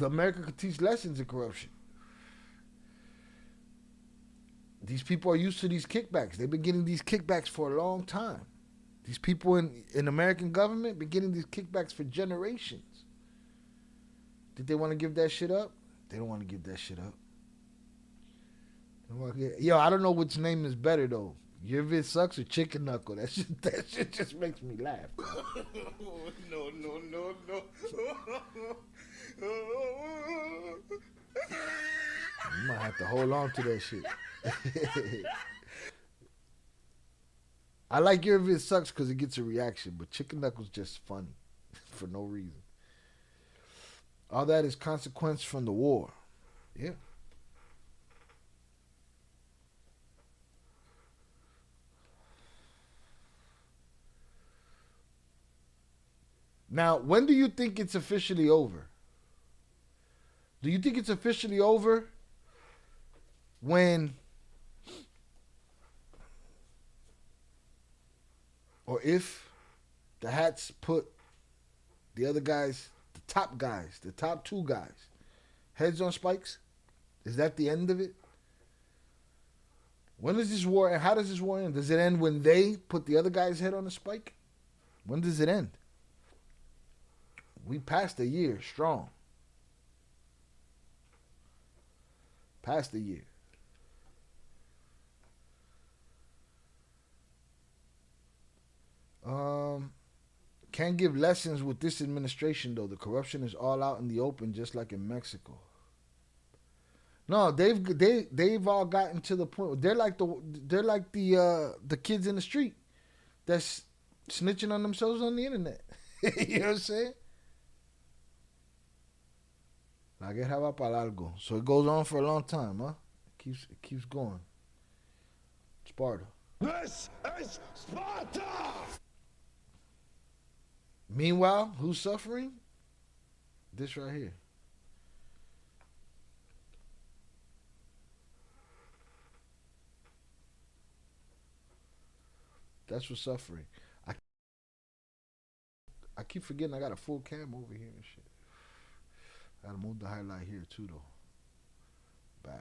America could teach lessons in corruption. These people are used to these kickbacks. They've been getting these kickbacks for a long time. These people in American government been getting these kickbacks for generations. Did they want to give that shit up? They don't want to give that shit up. Yo, I don't know which name is better though. Your vid sucks or Chicken Knuckle? That shit just makes me laugh. No. You might have to hold on to that shit. I like your vid sucks because it gets a reaction, but Chicken Knuckle's just funny for no reason. All that is consequence from the war. Yeah. Now, when do you think it's officially over? Do you think it's officially over when or if the hats put the other guys, the top two guys, heads on spikes? Is that the end of it? When does this war end? How does this war end? Does it end when they put the other guy's head on a spike? When does it end? We passed a year strong. Past a year. Can't give lessons with this administration though. The corruption is all out in the open, just like in Mexico. No, they've all gotten to the point where they're like the kids in the street that's snitching on themselves on the internet. You know what I'm saying? La guerra va para largo. So it goes on for a long time, huh? It keeps going. Sparta. This is Sparta! Meanwhile, who's suffering? This right here. That's what's suffering. I keep forgetting I got a full cam over here and shit. I gotta move the highlight here too though. Bow.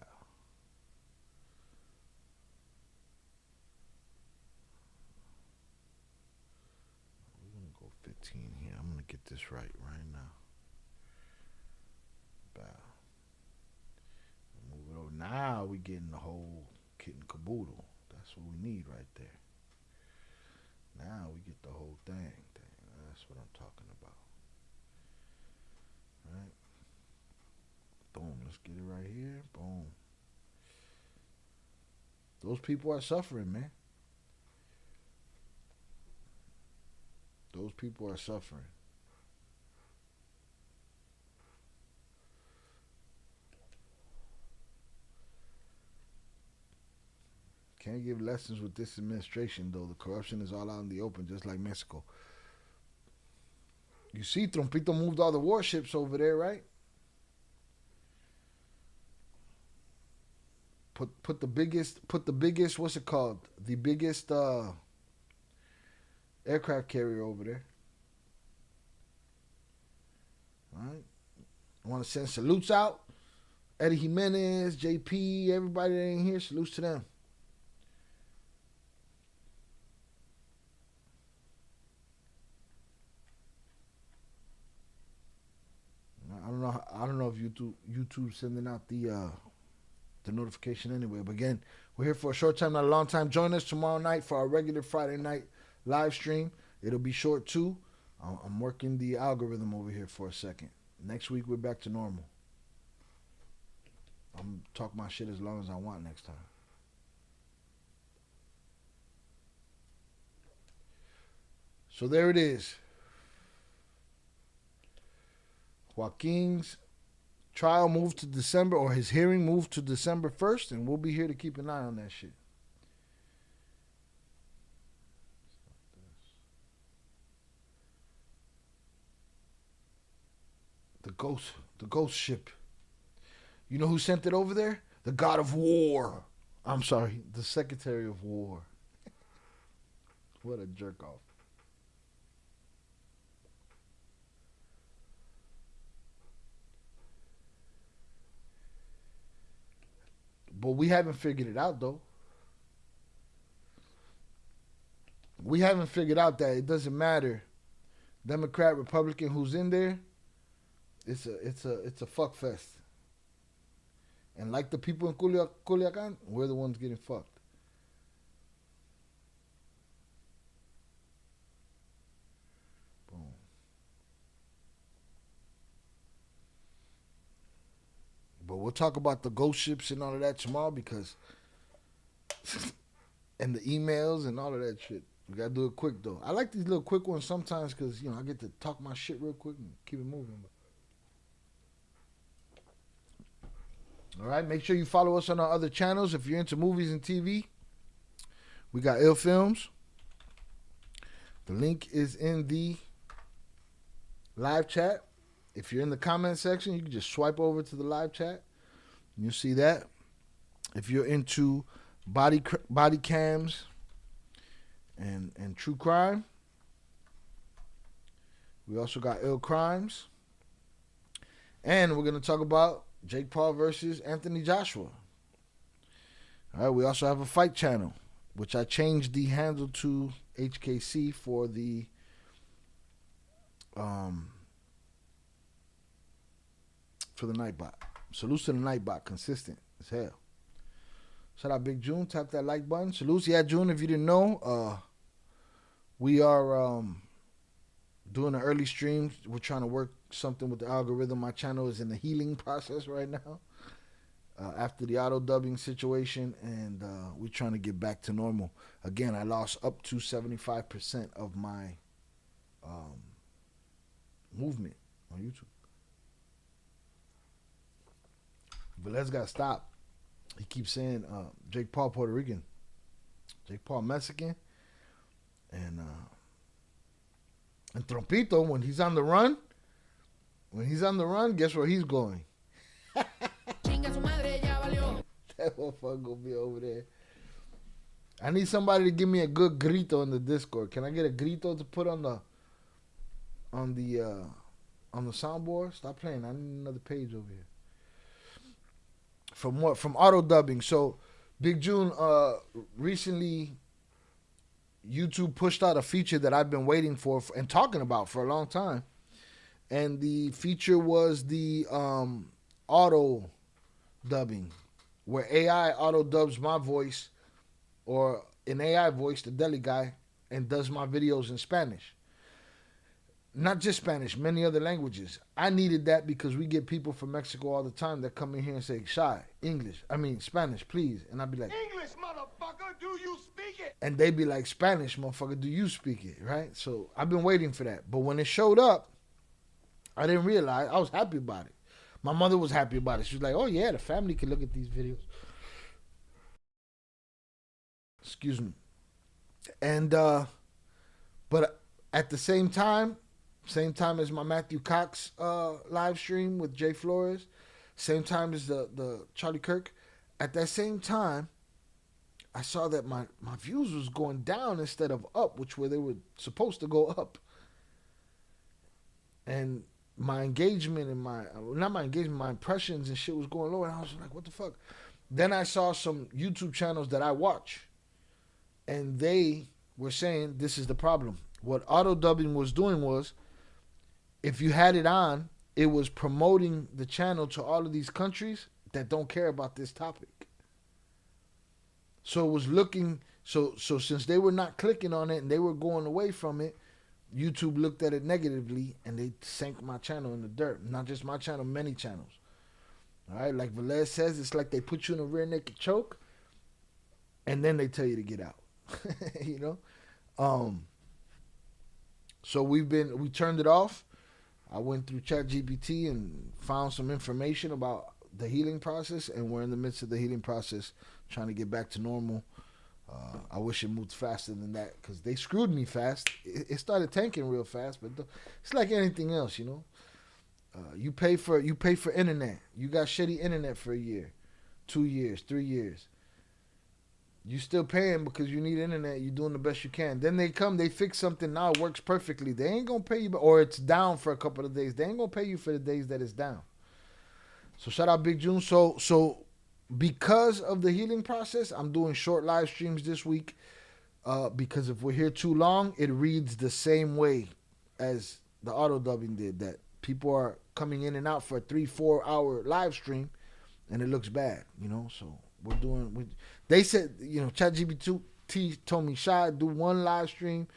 We're gonna go 15 here. I'm gonna get this right now. Bow. Move it over. Now we getting the whole kit and caboodle. That's what we need right there. Now we get the whole thing. That's what I'm talking about. Right? Boom. Let's get it right here. Boom. Those people are suffering, man. Those people are suffering. Can't give lessons with this administration, though. The corruption is all out in the open, just like Mexico. You see, Trompito moved all the warships over there, right? Put the biggest, what's it called? The biggest aircraft carrier over there. All right. I want to send salutes out. Eddie Jimenez, JP, everybody that ain't here, salutes to them. I don't know if YouTube sending out the notification anyway. But again, we're here for a short time, not a long time. Join us tomorrow night for our regular Friday night live stream. It'll be short too. I'm working the algorithm over here for a second. Next week we're back to normal. I'm talk my shit as long as I want next time. So there it is. Joaquin's trial moved to December, or his hearing moved to December 1st, and we'll be here to keep an eye on that shit. The ghost ship. You know who sent it over there? The God of War. I'm sorry, the Secretary of War. What a jerk off. But we haven't figured it out, though. We haven't figured out that it doesn't matter, Democrat, Republican, who's in there. It's a fuck fest. And like the people in Culiacan, we're the ones getting fucked. Boom. But we'll talk about the ghost ships and all of that tomorrow, because and the emails and all of that shit. We gotta do it quick though. I like these little quick ones sometimes because I get to talk my shit real quick and keep it moving. All right, make sure you follow us on our other channels if you're into movies and TV. We got Ill Films. The link is in the live chat. If you're in the comment section, you can just swipe over to the live chat. And you'll see that. If you're into body cams and true crime, we also got Ill Crimes. And we're going to talk about Jake Paul versus Anthony Joshua. All right, we also have a fight channel, which I changed the handle to HKC for the Nightbot. Salutes to the Nightbot, consistent as hell. Shout out Big June, tap that like button. Salutes, yeah, June, if you didn't know, we are doing an early stream. We're trying to work something with the algorithm. My channel is in the healing process right now after the auto dubbing situation, and we're trying to get back to normal. Again, I lost up to 75% of my movement on YouTube. But let's gotta stop. He keeps saying Jake Paul Puerto Rican, Jake Paul Mexican, and Trompito, when he's on the run, guess where he's going? That motherfucker gonna be over there. I need somebody to give me a good grito in the Discord. Can I get a grito to put on the soundboard? Stop playing. I need another page over here. From what? From auto dubbing. So Big June, recently YouTube pushed out a feature that I've been waiting for and talking about for a long time. And the feature was the auto dubbing, where AI auto dubs my voice, or an AI voice, the deli guy, and does my videos in Spanish. Not just Spanish, many other languages. I needed that because we get people from Mexico all the time that come in here and say, Shy, Spanish, please. And I'd be like, English, motherfucker, do you speak it? and they'd be like, Spanish, motherfucker, do you speak it, right? So I've been waiting for that. But when it showed up, I didn't realize. I was happy about it. My mother was happy about it. She was like, oh, yeah, the family can look at these videos. Excuse me. And, but at the same time, Same time as my Matthew Cox live stream with Jay Flores. Same time as the Charlie Kirk. At that same time, I saw that my views was going down instead of up, which where they were supposed to go up. And my engagement and my impressions and shit was going low. And I was like, what the fuck? Then I saw some YouTube channels that I watch. And they were saying, this is the problem. What auto dubbing was doing was, if you had it on, it was promoting the channel to all of these countries that don't care about this topic. So it was looking, so since they were not clicking on it and they were going away from it, YouTube looked at it negatively and they sank my channel in the dirt. Not just my channel, many channels. All right, like Velez says, it's like they put you in a rear naked choke and then they tell you to get out. You know? So we turned it off. I went through ChatGPT and found some information about the healing process, and we're in the midst of the healing process, trying to get back to normal. I wish it moved faster than that because they screwed me fast. It started tanking real fast, but it's like anything else, you know. You pay for internet. You got shitty internet for a year, 2 years, 3 years. You still paying because you need internet. You're doing the best you can. Then they come, they fix something. Now it works perfectly. They ain't gonna pay you, or it's down for a couple of days. They ain't gonna pay you for the days that it's down. So shout out Big June. So because of the healing process, I'm doing short live streams this week. Because if we're here too long, it reads the same way as the auto dubbing did. That people are coming in and out for a 3-4 hour live stream, and it looks bad, you know. So they said, you know, ChatGPT told me, Shy, do one live stream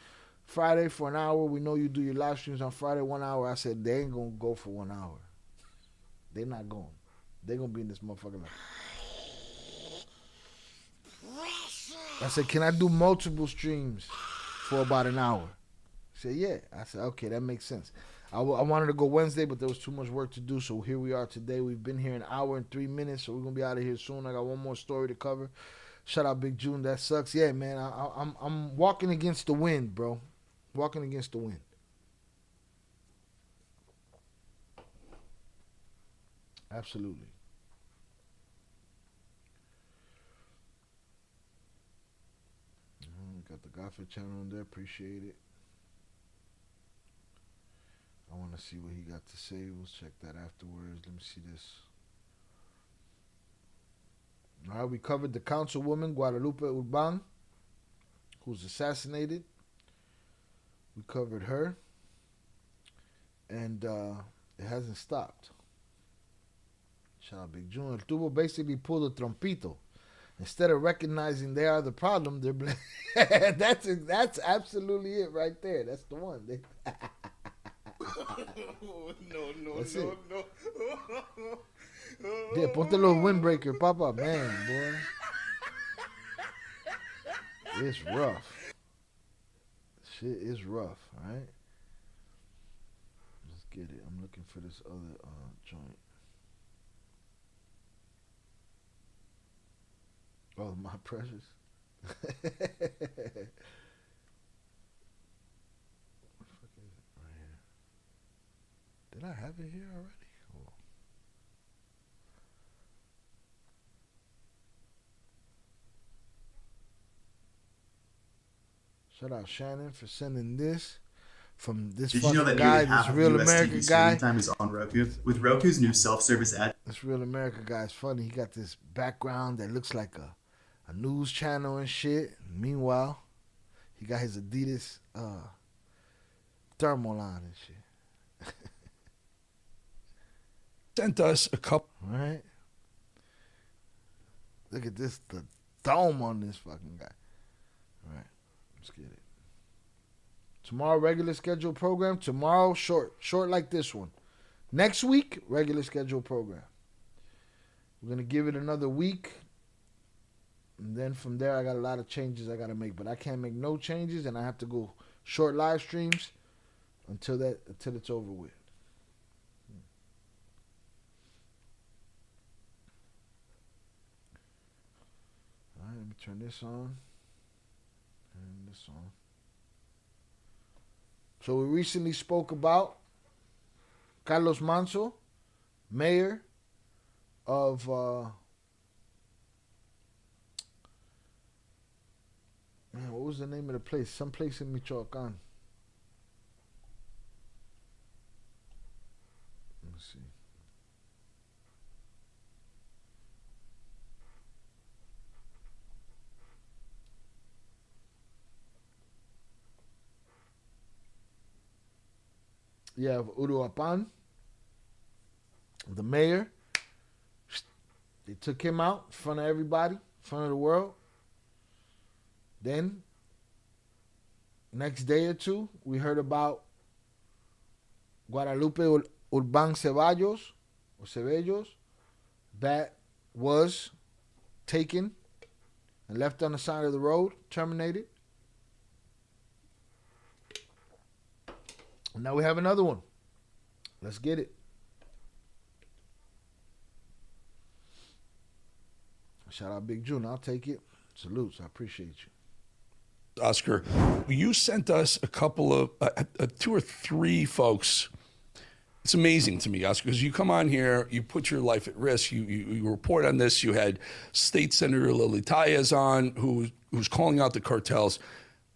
Friday for an hour. We know you do your live streams on Friday 1 hour. I said, they ain't gonna go for 1 hour. They're not going. They're gonna be in this motherfucker like. I said, can I do multiple streams for about an hour? He said, yeah. I said, okay, that makes sense. I wanted to go Wednesday, but there was too much work to do, so here we are today. We've been here an hour and 3 minutes, so we're going to be out of here soon. I got one more story to cover. Shout out Big June. That sucks. Yeah, man, I'm walking against the wind, bro. Walking against the wind. Absolutely. Got the Goffin channel on there. Appreciate it. I want to see what he got to say. We'll check that afterwards. Let me see this. All right, we covered the councilwoman, Guadalupe Urban, who's assassinated. We covered her. And it hasn't stopped. Shout out Big June. El Tubo basically pulled a trompito. Instead of recognizing they are the problem, they're that's absolutely it right there. That's the one. No. Yeah, ponte los windbreaker, papa, man, boy. It's rough. Shit is rough, all right? Let's get it. I'm looking for this other joint. Oh, my precious. Did I have it here already? Oh. Shout out Shannon for sending this from this fucking guy, this Real America guy. Time is on Roku. With Roku's new self-service ad. This Real America guy is funny. He got this background that looks like a news channel and shit. Meanwhile, he got his Adidas thermal on and shit. Sent us a couple. Right? Look at this, the dome on this fucking guy. All right, let's get it. Tomorrow, regular scheduled program. Tomorrow, short like this one. Next week, regular scheduled program. We're going to give it another week. And then from there, I got a lot of changes I got to make. But I can't make no changes, and I have to go short live streams until it's over with. All right, let me turn this on. And this on. So we recently spoke about Carlos Manso, mayor of man, what was the name of the place? Some place in Michoacan. Let's see. You have Uruapan, the mayor. They took him out in front of everybody, in front of the world. Then, next day or two, we heard about Guadalupe Urban Ceballos, or Ceballos, that was taken and left on the side of the road, terminated. And now we have another one. Let's get it. Shout out Big June. I'll take it. Salutes. I appreciate you. Oscar, you sent us a couple of, 2 or 3 folks. It's amazing to me, Oscar, because you come on here, you put your life at risk, you report on this. You had State Senator Lily Tayez on, who's calling out the cartels.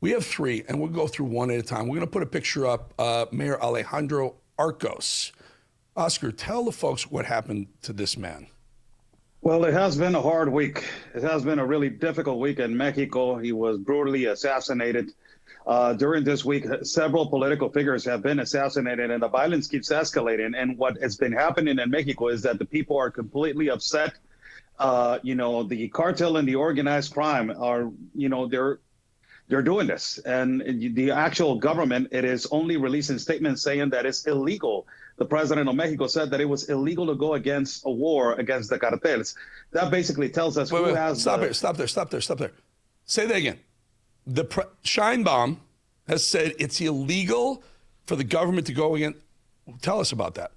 We have 3, and we'll go through one at a time. We're going to put a picture up. Mayor Alejandro Arcos. Oscar, tell the folks what happened to this man. Well, it has been a hard week. It has been a really difficult week in Mexico. He was brutally assassinated. During this week, several political figures have been assassinated, and the violence keeps escalating. And what has been happening in Mexico is that the people are completely upset. The cartel and the organized crime are, they're doing this. And the actual government, it is only releasing statements saying that it's illegal. The president of Mexico said that it was illegal to go against a war against the cartels. That basically tells us Stop there. Say that again. Scheinbaum has said it's illegal for the government to go against. Tell us about that.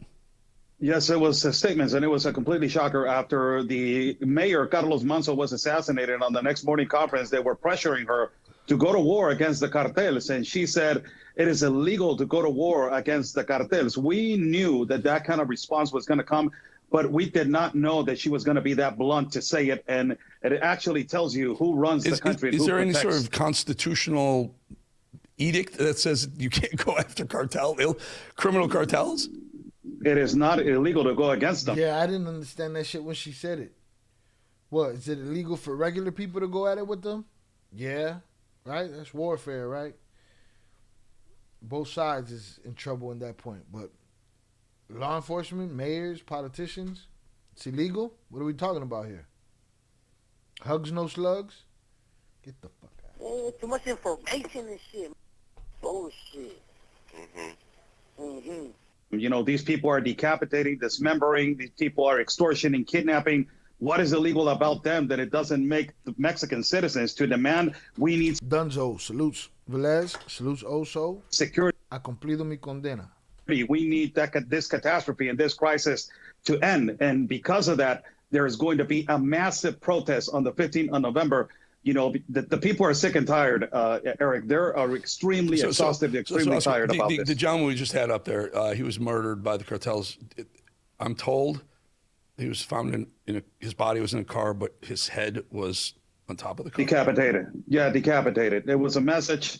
Yes, it was statements, and it was a completely shocker after the mayor, Carlos Manso, was assassinated. On the next morning conference, they were pressuring her to go to war against the cartels, and she said it is illegal to go to war against the cartels. We knew that kind of response was going to come, but we did not know that she was going to be that blunt to say it, and it actually tells you who runs the country. Is there any sort of constitutional edict that says you can't go after criminal cartels? It is not illegal to go against them. Yeah, I didn't understand that shit when she said it. What, is it illegal for regular people to go at it with them? Yeah, right? That's warfare, right? Both sides is in trouble in that point. But law enforcement, mayors, politicians, it's illegal? What are we talking about here? Hugs, no slugs? Get the fuck out. Too much information and shit. Bullshit. These people are decapitating, dismembering. These people are extortioning, kidnapping. What is illegal about them that it doesn't make the Mexican citizens to demand we need... Dunzo, salutes. Velez, salutes Oso. Security. Ha cumplido mi condena. We need this catastrophe and this crisis to end. And because of that, there is going to be a massive protest on the 15th of November. The people are sick and tired, Eric. They are extremely exhausted, extremely tired about this. The gentleman we just had up there, he was murdered by the cartels. I'm told he was found his body was in a car, but his head was on top of the car. Decapitated. Yeah, decapitated. It was a message.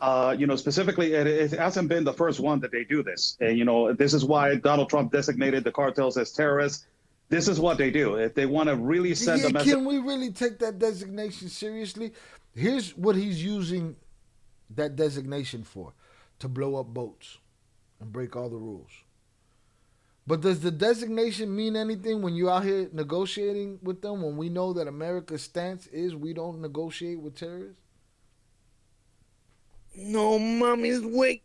Specifically, it hasn't been the first one that they do this. And, this is why Donald Trump designated the cartels as terrorists. This is what they do. If they want to really send a message. Can we really take that designation seriously? Here's what he's using that designation for: to blow up boats and break all the rules. But does the designation mean anything when you're out here negotiating with them, when we know that America's stance is we don't negotiate with terrorists? No, mommy's wait.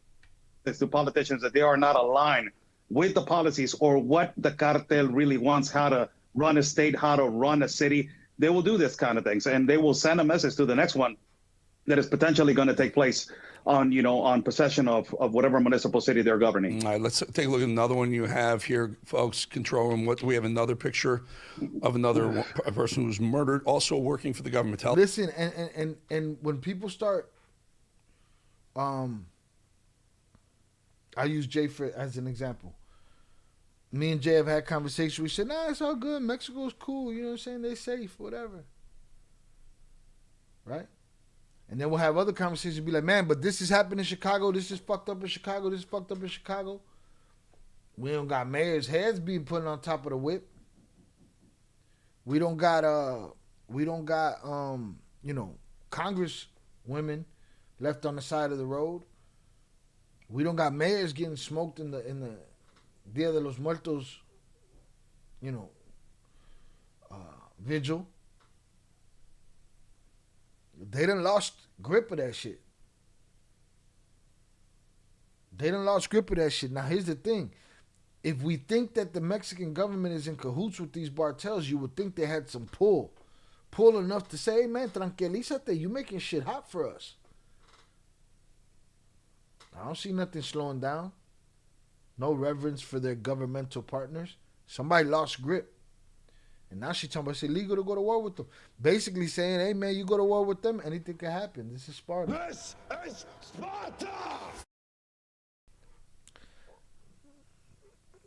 It's to politicians that they are not aligned with the policies or what the cartel really wants, how to run a state, how to run a city. They will do this kind of things, and they will send a message to the next one that is potentially going to take place on possession of whatever municipal city they're governing. All right, let's take a look at another one you have here, folks. Control room. We have another picture of another person who's murdered, also working for the government. Listen, and when people start I use Jay as an example. Me and Jay have had conversations. We said, nah, it's all good. Mexico's cool. You know what I'm saying? They're safe, whatever. Right? And then we'll have other conversations be like, man, but this is happening in Chicago. This is fucked up in Chicago. This is fucked up in Chicago. We don't got mayors' heads being put on top of the whip. We don't got Congress women left on the side of the road. We don't got mayors getting smoked in the Dia de los Muertos, vigil. They done lost grip of that shit. Now, here's the thing. If we think that the Mexican government is in cahoots with these cartels, you would think they had some pull enough to say, hey, man, tranquilízate, you making shit hot for us. I don't see nothing slowing down. No reverence for their governmental partners. Somebody lost grip. And now she's talking about it's illegal to go to war with them. Basically saying, hey, man, you go to war with them, anything can happen. This is Sparta. This is Sparta!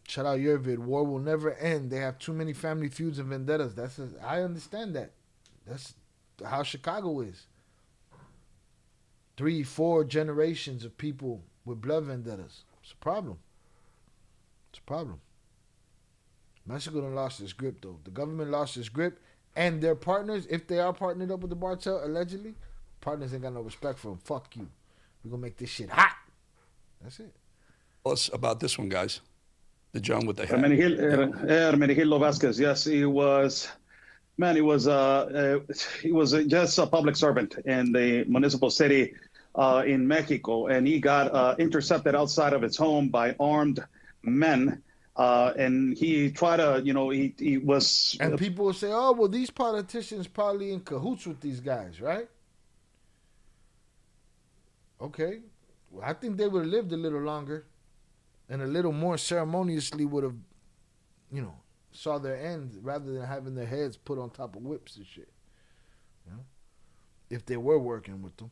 Shout out Yervid. War will never end. They have too many family feuds and vendettas. I understand that. That's how Chicago is. 3-4 generations of people with blood vendettas. It's a problem. Mexico done lost its grip, though. The government lost its grip, and their partners, if they are partnered up with the cartel, allegedly, partners ain't got no respect for them. Fuck you. We're going to make this shit hot. That's it. Tell us about this one, guys. The John with the hat. Hermenegildo Vasquez. Yes, he was. Man, he was just a public servant in the municipal city in Mexico, and he got intercepted outside of his home by armed men. And he tried to, he was. And people will say, oh, well, these politicians probably in cahoots with these guys, right? Okay. Well, I think they would have lived a little longer and a little more ceremoniously would have, saw their end rather than having their heads put on top of whips and shit. If they were working with them.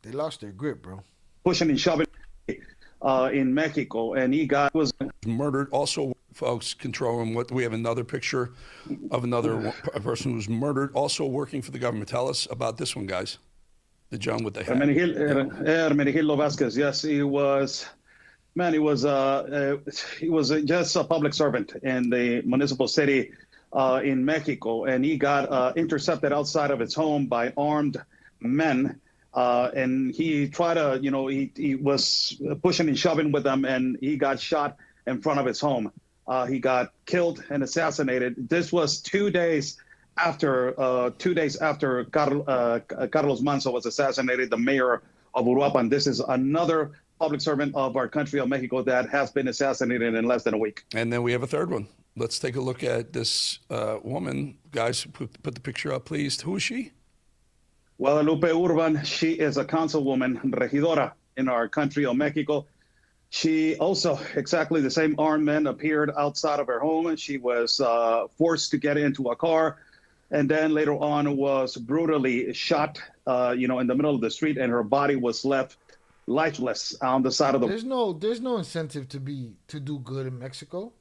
They lost their grip, bro. Pushing and shoving in Mexico, and he was murdered. Also, folks, control room. We have another picture of another person who's murdered, also working for the government. Tell us about this one, guys. The John with the hat. Hermenegildo Vasquez. Yes, he was. Man, he was just a public servant in the municipal city in Mexico, and he got intercepted outside of his home by armed men. And he tried to, he was pushing and shoving with them, and he got shot in front of his home. He got killed and assassinated. This was 2 days after Carlos Manzo was assassinated, the mayor of Uruapan. This is another public servant of our country of Mexico that has been assassinated in less than a week. And then we have a third one. Let's take a look at this woman. Guys, put the picture up, please. Who is she? Guadalupe Urban. She is a councilwoman, regidora in our country of Mexico. She also, exactly the same armed men appeared outside of her home. She was forced to get into a car, and then later on was brutally shot, in the middle of the street, and her body was left lifeless on the side of the. There's no incentive to do good in Mexico.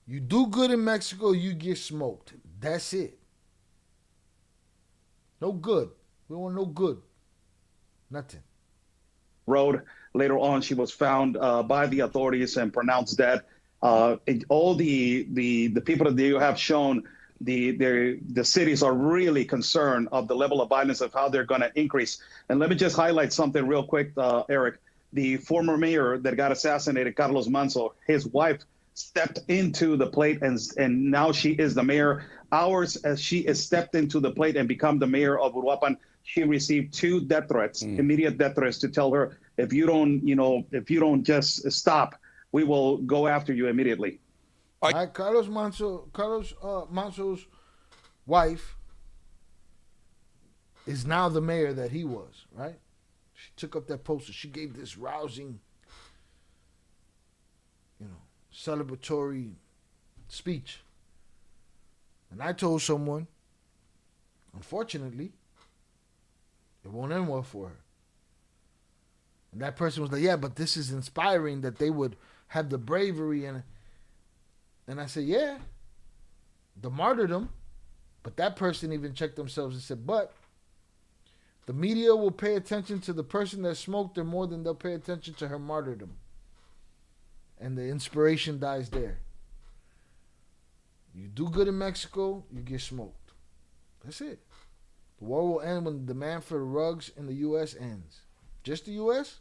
You do good in Mexico, you get smoked. That's it. No good. We want no good. Nothing. Road. Later on, she was found by the authorities and pronounced dead. All the people that you have shown, the cities are really concerned of the level of violence of how they're going to increase. And let me just highlight something real quick, Eric. The former mayor that got assassinated, Carlos Manzo, his wife stepped into the plate, and now she is the mayor. Hours as she has stepped into the plate and become the mayor of Uruapan, she received 2 death threats, immediate death threats, to tell her, if you don't just stop, we will go after you immediately. Carlos Manzo's wife is now the mayor that he was, right? She took up that poster. She gave this rousing, celebratory speech. And I told someone, unfortunately, It won't end well for her. And that person was like, yeah, but this is inspiring that they would have the bravery. And I said, yeah, the martyrdom. But that person even checked themselves and said, but the media will pay attention to the person that smoked her more than they'll pay attention to her martyrdom. And the inspiration dies there. You do good in Mexico, you get smoked. That's it. The war will end when the demand for rugs in the U.S. ends. Just the U.S.?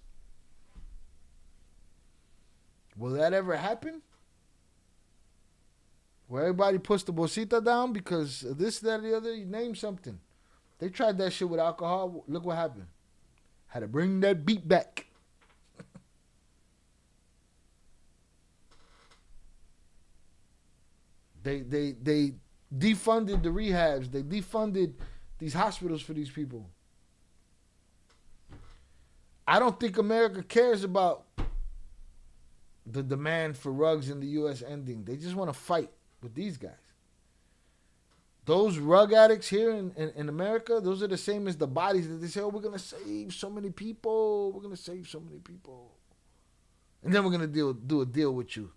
Will that ever happen? Where everybody puts the bolsita down because of this, that, or the other? You name something. They tried that shit with alcohol. Look what happened. Had to bring that beat back. They defunded the rehabs. They defunded these hospitals for these people. I don't think America cares about the demand for rugs in the U.S. ending. They just want to fight with these guys. Those rug addicts here in America, those are the same as the bodies that they say, oh, we're going to save so many people. We're going to save so many people. And then we're going to do a deal with you.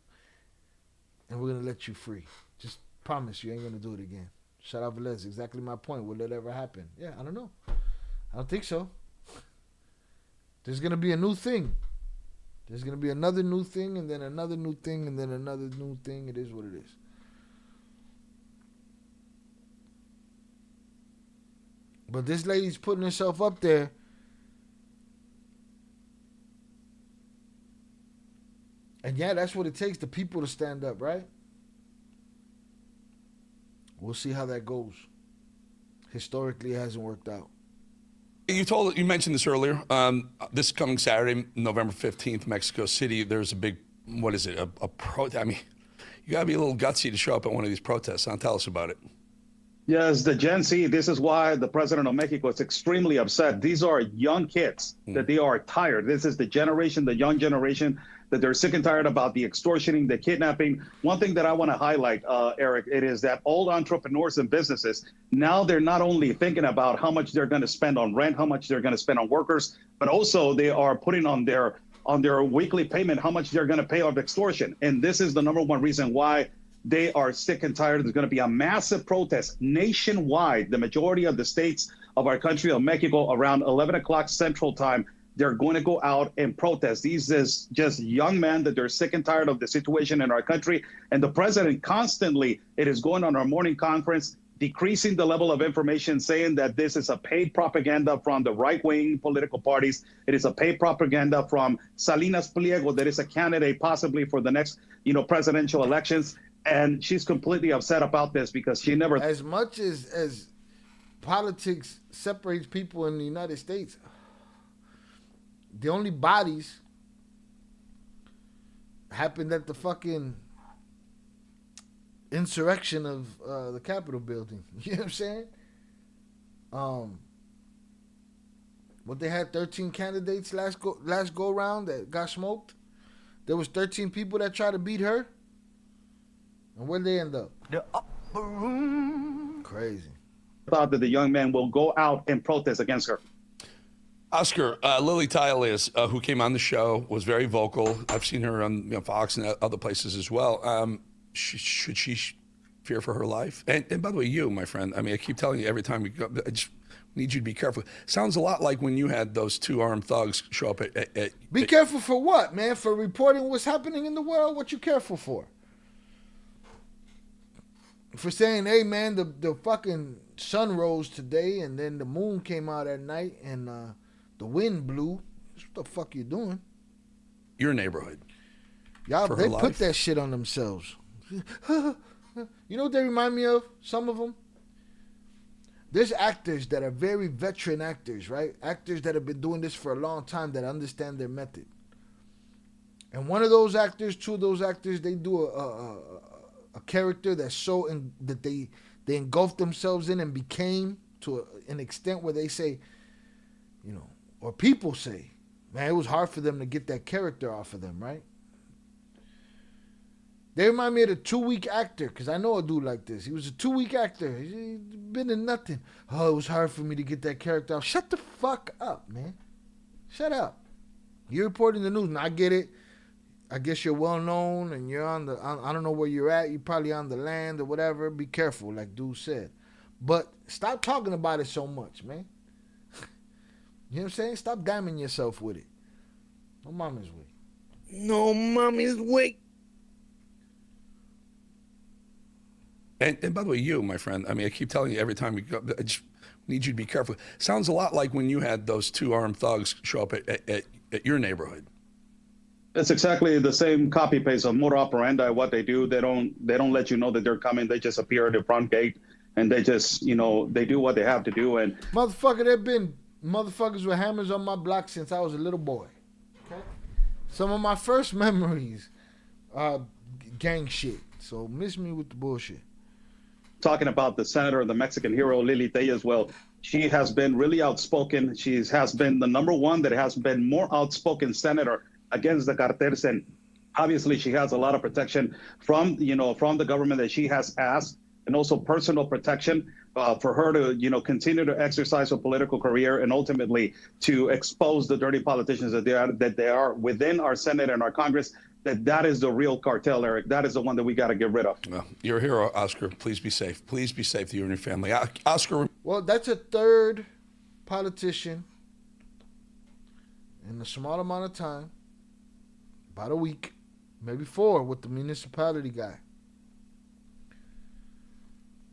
And we're going to let you free. Just promise you ain't going to do it again. Shout out Velez. Exactly my point. Will that ever happen? Yeah, I don't know. I don't think so. There's going to be a new thing. There's going to be another new thing, and then another new thing, and then another new thing. It is what it is. But this lady's putting herself up there. And yeah, that's what it takes, the people to stand up, right? We'll see how that goes. Historically, it hasn't worked out. You mentioned this earlier. This coming Saturday, November 15th, Mexico City, there's a big, what is it, a protest? I mean, you got to be a little gutsy to show up at one of these protests. Tell us about it. Yes, the Gen Z, this is why the president of Mexico is extremely upset. These are young kids that they are tired. This is the generation, the young generation, that they're sick and tired about the extortioning, the kidnapping. One thing that I want to highlight, Eric, it is that all entrepreneurs and businesses, now they're not only thinking about how much they're going to spend on rent, how much they're going to spend on workers, but also they are putting on their weekly payment how much they're going to pay of extortion. And this is the number one reason why they are sick and tired. There's going to be a massive protest nationwide. The majority of the states of our country, of Mexico, around 11 o'clock Central Time, they're going to go out and protest. These is just young men that they're sick and tired of the situation in our country. And the president constantly, it is going on our morning conference, decreasing the level of information, saying that this is a paid propaganda from the right-wing political parties. It is a paid propaganda from Salinas Pliego, that is a candidate possibly for the next, presidential elections. And she's completely upset about this because she never... As much as politics separates people in the United States, the only bodies happened at the fucking insurrection of the Capitol building. You know what I'm saying? What they had 13 candidates last go round that got smoked. There was 13 people that tried to beat her. And where'd they end up? The upper room. Crazy. Thought that the young man will go out and protest against her. Oscar, Lily Tile who came on the show, was very vocal. I've seen her on Fox and other places as well. Should she fear for her life? And by the way, you, my friend, I keep telling you every time we go, I just need you to be careful. Sounds a lot like when you had those two armed thugs show up at Be careful for what, man? For reporting what's happening in the world? What you careful for? For saying, hey, man, the fucking sun rose today and then the moon came out at night and the wind blew. What the fuck you doing? Your neighborhood. Y'all, they put that shit on themselves. You know what they remind me of? Some of them? There's actors that are very veteran actors, right? Actors that have been doing this for a long time that understand their method. And one of those actors, two of those actors, they do a character that's so that they engulf themselves in and became to an extent where they say, or people say, man, it was hard for them to get that character off of them, right? They remind me of the 2-week actor, because I know a dude like this. He was a 2-week actor. He's been in nothing. Oh, it was hard for me to get that character out. Shut the fuck up, man. Shut up. You're reporting the news, and I get it. I guess you're well known, and you're on the, I don't know where you're at. You're probably on the land or whatever. Be careful, like dude said. But stop talking about it so much, man. You know what I'm saying? Stop damning yourself with it. No mommy's way. No mommy's way. And by the way, you, my friend, I mean, I keep telling you every time we go, I just need you to be careful. Sounds a lot like when you had those 2 armed thugs show up at your neighborhood. It's exactly the same copy paste of modus operandi. What they do, they don't let you know that they're coming. They just appear at the front gate, and they just, they do what they have to do. And motherfucker, there been motherfuckers with hammers on my block since I was a little boy. Okay, some of my first memories, gang shit. So miss me with the bullshit. Talking about the senator, the Mexican hero, Lili Tellez, well, she has been really outspoken. She has been the number one that has been more outspoken senator against the cartels. And obviously she has a lot of protection from the government that she has asked, and also personal protection for her to, continue to exercise her political career and ultimately to expose the dirty politicians that they are within our Senate and our Congress. That is the real cartel, Eric. That is the one that we got to get rid of. Well, you're a hero, Oscar. Please be safe. Please be safe to you and your family. Oscar. Well, that's a third politician in a small amount of time, about a week, maybe 4 with the municipality guy.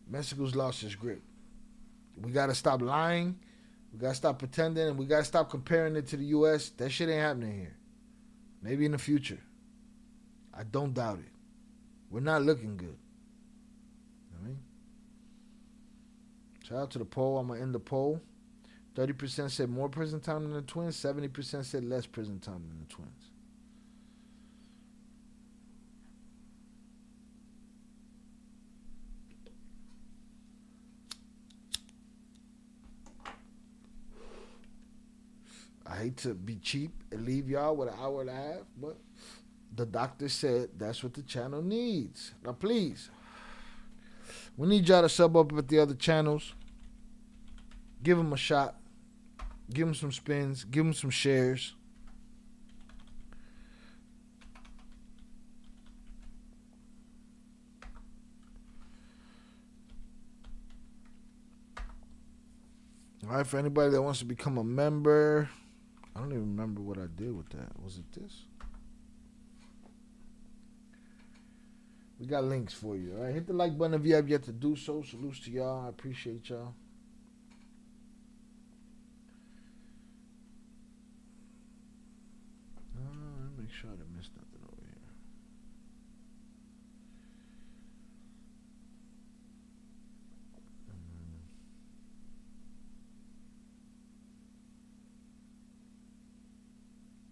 Mexico's lost his grip. We got to stop lying. We got to stop pretending, and we got to stop comparing it to the U.S. That shit ain't happening here. Maybe in the future. I don't doubt it. We're not looking good. You know what I mean? Shout out to the poll. I'm going to end the poll. 30% said more prison time than the twins. 70% said less prison time than the twins. I hate to be cheap and leave y'all with an hour and a half, but the doctor said that's what the channel needs. Now, please, we need y'all to sub up at the other channels. Give them a shot. Give them some spins. Give them some shares. All right, for anybody that wants to become a member, I don't even remember what I did with that. Was it this? We got links for you. All right, hit the like button if you have yet to do so. Salutes to y'all. I appreciate y'all. Let me make sure I didn't miss nothing over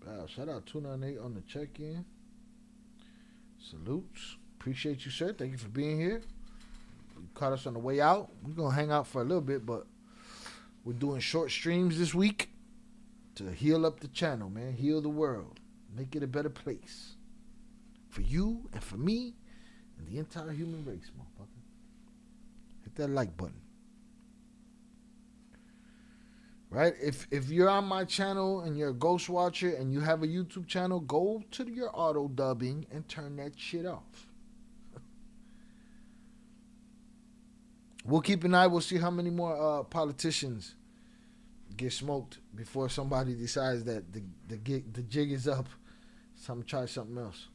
here. Wow, shout out 298 on the check-in. Salutes. Appreciate you, sir. Thank you for being here. You caught us on the way out. We're going to hang out for a little bit, but we're doing short streams this week to heal up the channel, man. Heal the world. Make it a better place. For you and for me and the entire human race, motherfucker. Hit that like button. Right? If you're on my channel and you're a ghost watcher and you have a YouTube channel, go to your auto dubbing and turn that shit off. We'll keep an eye. We'll see how many more politicians get smoked before somebody decides that the jig is up. It's time to try something else.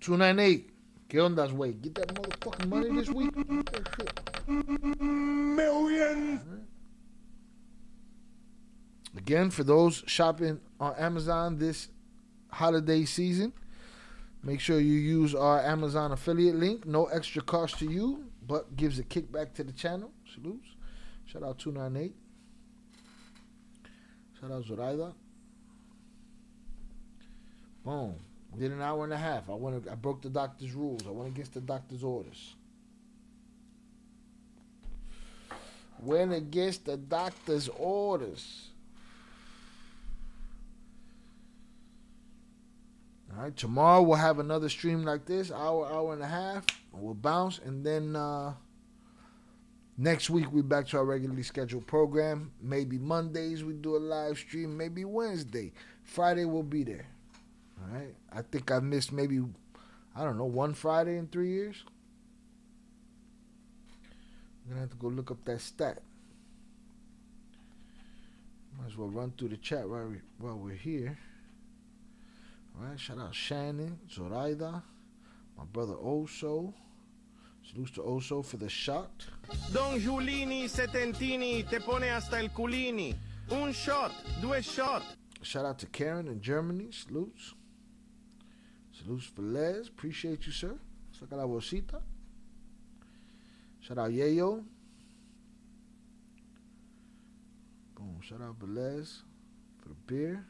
$298. ¿Qué ondas, güey? Get that motherfucking money this week. Millions. Again, for those shopping on Amazon this holiday season, make sure you use our Amazon affiliate link. No extra cost to you, but gives a kickback to the channel. Salutes. Shout out 298. Shout out Zoraida. Boom. We did an hour and a half. I broke the doctor's rules. I went against the doctor's orders. Went against the doctor's orders. All right, tomorrow we'll have another stream like this, hour and a half. We'll bounce, and then next week we back to our regularly scheduled program. Maybe Mondays we do a live stream. Maybe Wednesday. Friday we'll be there. All right. I think I've missed maybe, I don't know, one Friday in 3 years. I'm gonna have to go look up that stat. Might as well run through the chat while we're here. All right. Shout out Shannon, Zoraida, my brother Oso. Salute to Oso for the shot. Don Giulini Setentini te pone hasta el culini. Un shot, due shot. Shout out to Karen in Germany. Salutes. Salutes for Les. Appreciate you, sir. Saca la bolsita. Shout out Yayo. Boom. Shout out Velez for the beer.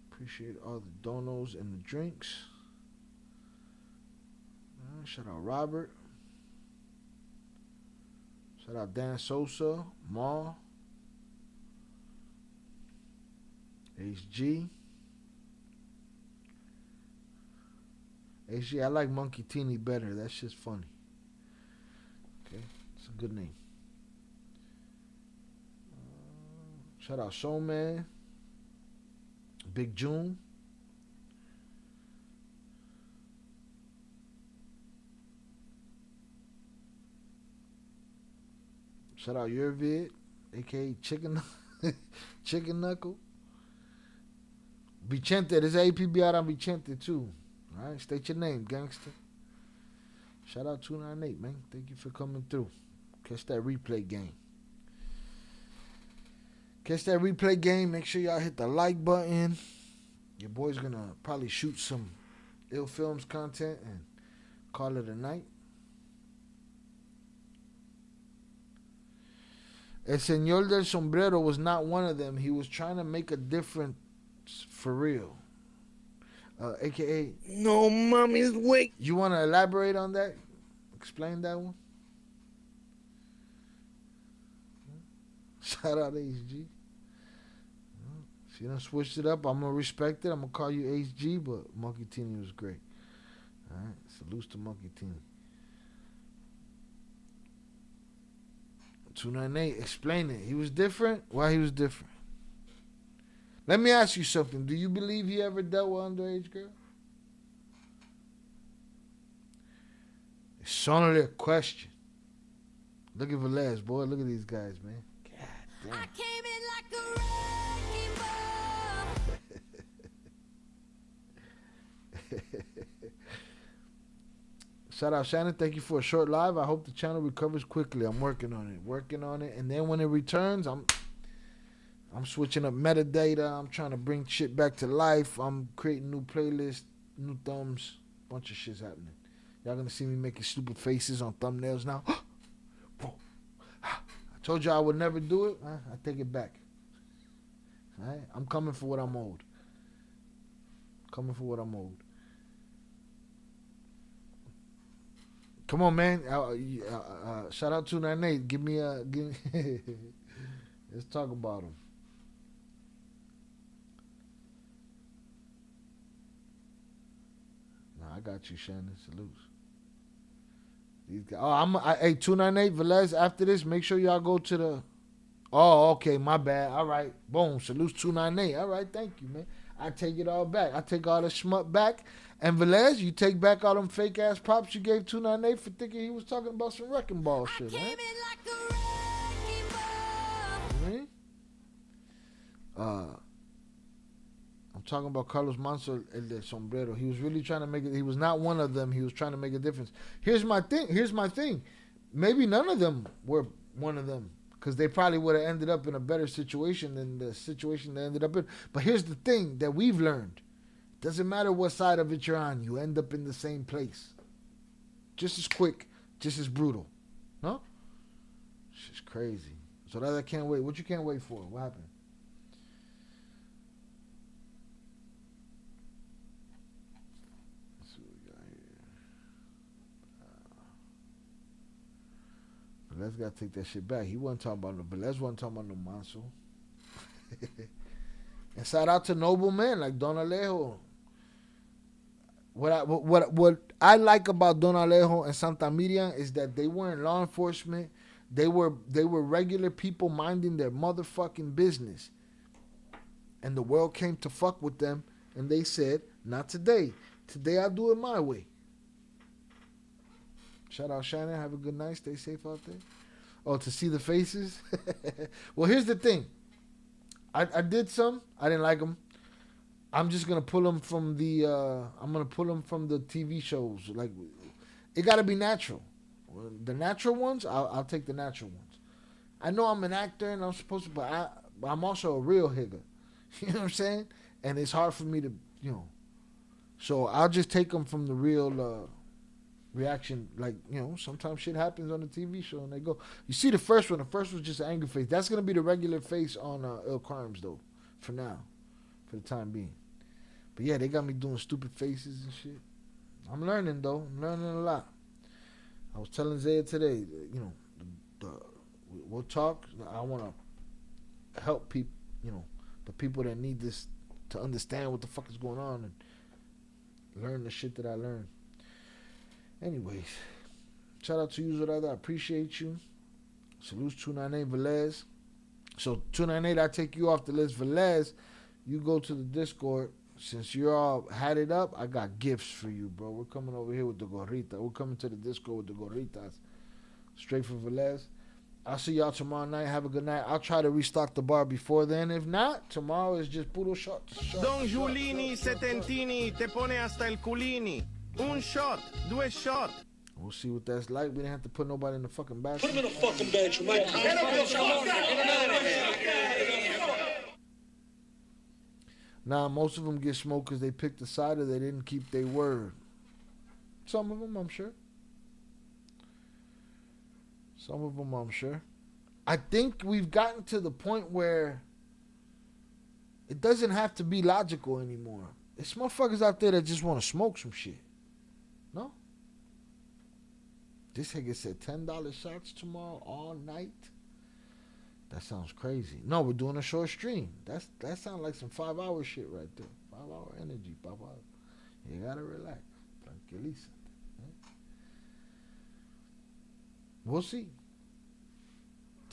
Appreciate all the donos and the drinks. Shout out Robert. Shout out Dan Sosa, Ma, HG. HG, I like Monkey Teeny better. That shit's funny. Okay, it's a good name. Shout out Soul Man, Big June. Shout out Your Vid, aka Chicken Knuckle. Vicente, there's APB out on Vicente too. Alright, state your name, gangster. Shout out 298, man. Thank you for coming through. Catch that replay game. Catch that replay game. Make sure y'all hit the like button. Your boy's gonna probably shoot some Ill Films content and call it a night. El Señor del Sombrero was not one of them. He was trying to make a difference for real. AKA... No, mommy's wake. You want to elaborate on that? Explain that one? Shout out HG. If you done switched it up, I'm going to respect it. I'm going to call you HG, but Monkey Teeny was great. All right? Salutes to Monkey Teeny. 298, explain it. He was different? Why he was different? Let me ask you something. Do you believe he ever dealt with underage girl? It's only a question. Look at Velez, boy. Look at these guys, man. God damn. I came in like a wrecking ball. Shout out Shannon, thank you for a short live. I hope the channel recovers quickly. I'm working on it. And then when it returns, I'm switching up metadata. I'm trying to bring shit back to life. I'm creating new playlists, new thumbs, bunch of shit's happening. Y'all gonna see me making stupid faces on thumbnails now. I told you I would never do it. I take it back. All right? I'm coming for what I'm owed. Come on, man. Shout out 298. Give me let's talk about him. Nah, I got you, Shannon. Salutes. These guys. Hey, 298 Velez. After this, make sure y'all go to the. Oh, okay, my bad. All right, boom. Salutes 298. All right, thank you, man. I take it all back. I take all the schmuck back. And Velez, you take back all them fake ass props you gave 298 for thinking he was talking about some wrecking ball shit, right? I'm talking about Carlos Manso El del Sombrero. He was really trying to make it. He was not one of them. He was trying to make a difference. Here's my thing. Maybe none of them were one of them, because they probably would have ended up in a better situation than the situation they ended up in. But here's the thing that we've learned. Doesn't matter what side of it you're on, you end up in the same place. Just as quick, just as brutal. No? It's crazy. So that I can't wait. What you can't wait for? What happened? Let's see what we got here. Velez gotta take that shit back. He wasn't talking about no Velez wasn't talking about no Manso. And shout out to noble men like Don Alejo. What I like about Don Alejo and Santa Miriam is that they weren't law enforcement. They were regular people minding their motherfucking business. And the world came to fuck with them, and they said, not today. Today I'll do it my way. Shout out Shannon. Have a good night. Stay safe out there. Oh, to see the faces? Well, here's the thing. I did some. I didn't like them. I'm just gonna pull them from the. TV shows. Like, it gotta be natural. The natural ones, I'll take the natural ones. I know I'm an actor and I'm supposed to, but I'm also a real higger. You know what I'm saying? And it's hard for me to, So I'll just take them from the real reaction. Like, sometimes shit happens on the TV show and they go. You see the first one. The first was just an angry face. That's gonna be the regular face on Ill Crimes though, for now, for the time being. But yeah, they got me doing stupid faces and shit. I'm learning though. I'm learning a lot. I was telling Zaya today, we'll talk. I want to help people, the people that need this to understand what the fuck is going on and learn the shit that I learned. Anyways, shout out to you, Zorada. I appreciate you. Salute 298 Velez. So 298, I take you off the list. Velez, you go to the Discord. Since you all had it up, I got gifts for you, bro. We're coming over here with the gorrita. We're coming to the Discord with the gorritas. Straight from Velez. I'll see y'all tomorrow night. Have a good night. I'll try to restock the bar before then. If not, tomorrow is just puro shots. Don Giulini Setentini te pone hasta el culini. Un shot, due shot. We'll see what that's like. We didn't have to put nobody in the fucking bathroom. Put him in the fucking bedroom, man. Nah, most of them get smoked because they picked a side or they didn't keep their word. Some of them, I'm sure. Some of them, I'm sure. I think we've gotten to the point where it doesn't have to be logical anymore. There's motherfuckers out there that just want to smoke some shit. No? This nigga said $10 shots tomorrow all night. That sounds crazy. No, we're doing a short stream. That sounds like some 5-hour shit right there. 5-hour energy, 5 hours. You gotta relax. Tranquiliza. We'll see.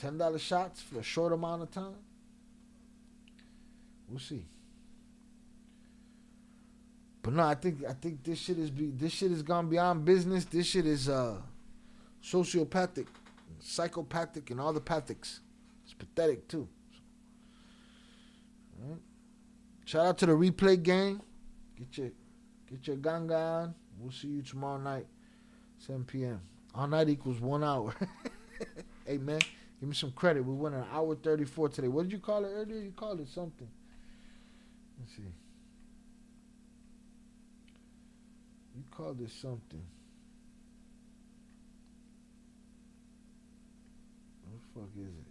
$10 shots for a short amount of time. We'll see. But no, I think this shit is gone beyond business. This shit is sociopathic, psychopathic, and all the pathics. It's pathetic too. All right. Shout out to the replay gang. Get your ganga on. We'll see you tomorrow night, 7 p.m. All night equals 1 hour. Hey man, give me some credit. We went an hour 34 today. What did you call it earlier? You called it something. Let's see. You called it something. What the fuck is it?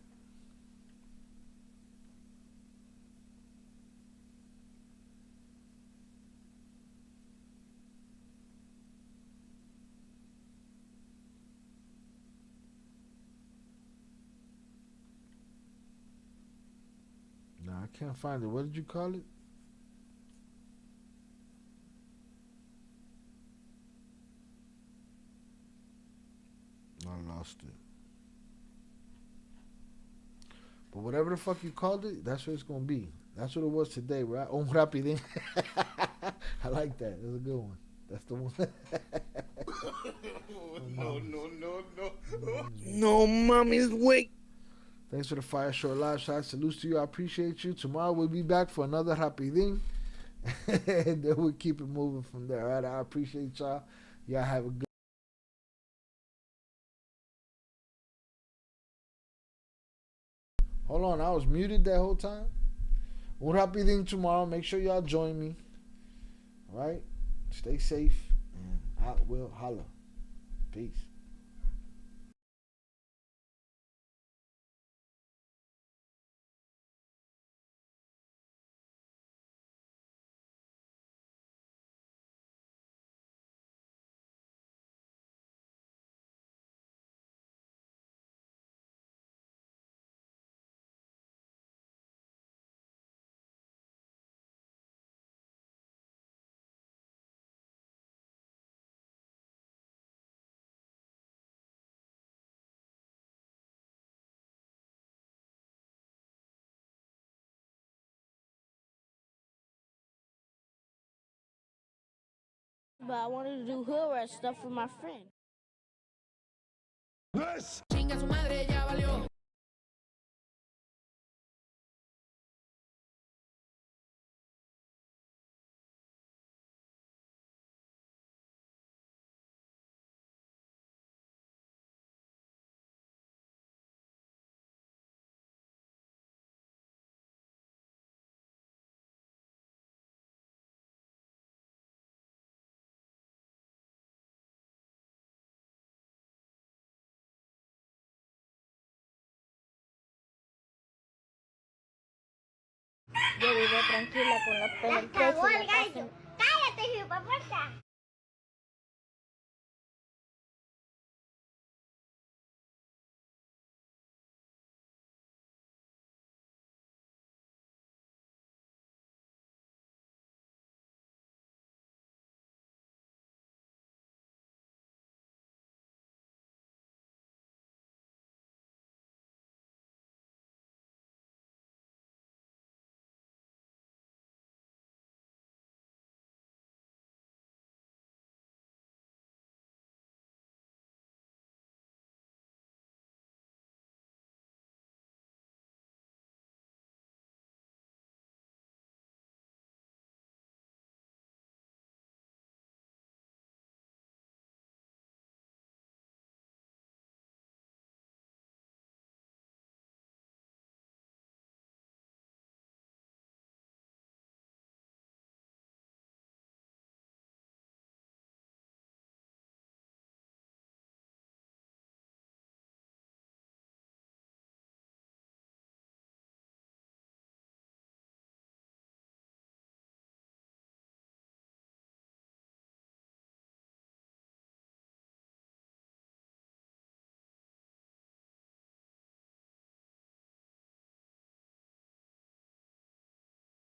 No, I can't find it. What did you call it? I lost it. But whatever the fuck you called it, that's what it's gonna be. That's what it was today, right? Un rapidín. I like that. That's a good one. That's the one. No, mommy's wake. Thanks for the Fire Short Live shot. Salutes to you. I appreciate you. Tomorrow we'll be back for another rapidín. And then we'll keep it moving from there. All right. I appreciate y'all. Y'all have a good Hold on, I was muted that whole time. Un rapidín tomorrow. Make sure y'all join me. All right? Stay safe. And I will holla. Peace. But I wanted to do hood rat stuff with my friend. This. Chinga su madre, ya valió. Yo vivo tranquila con la La cagó el gallo. Cállate, hijo de puta.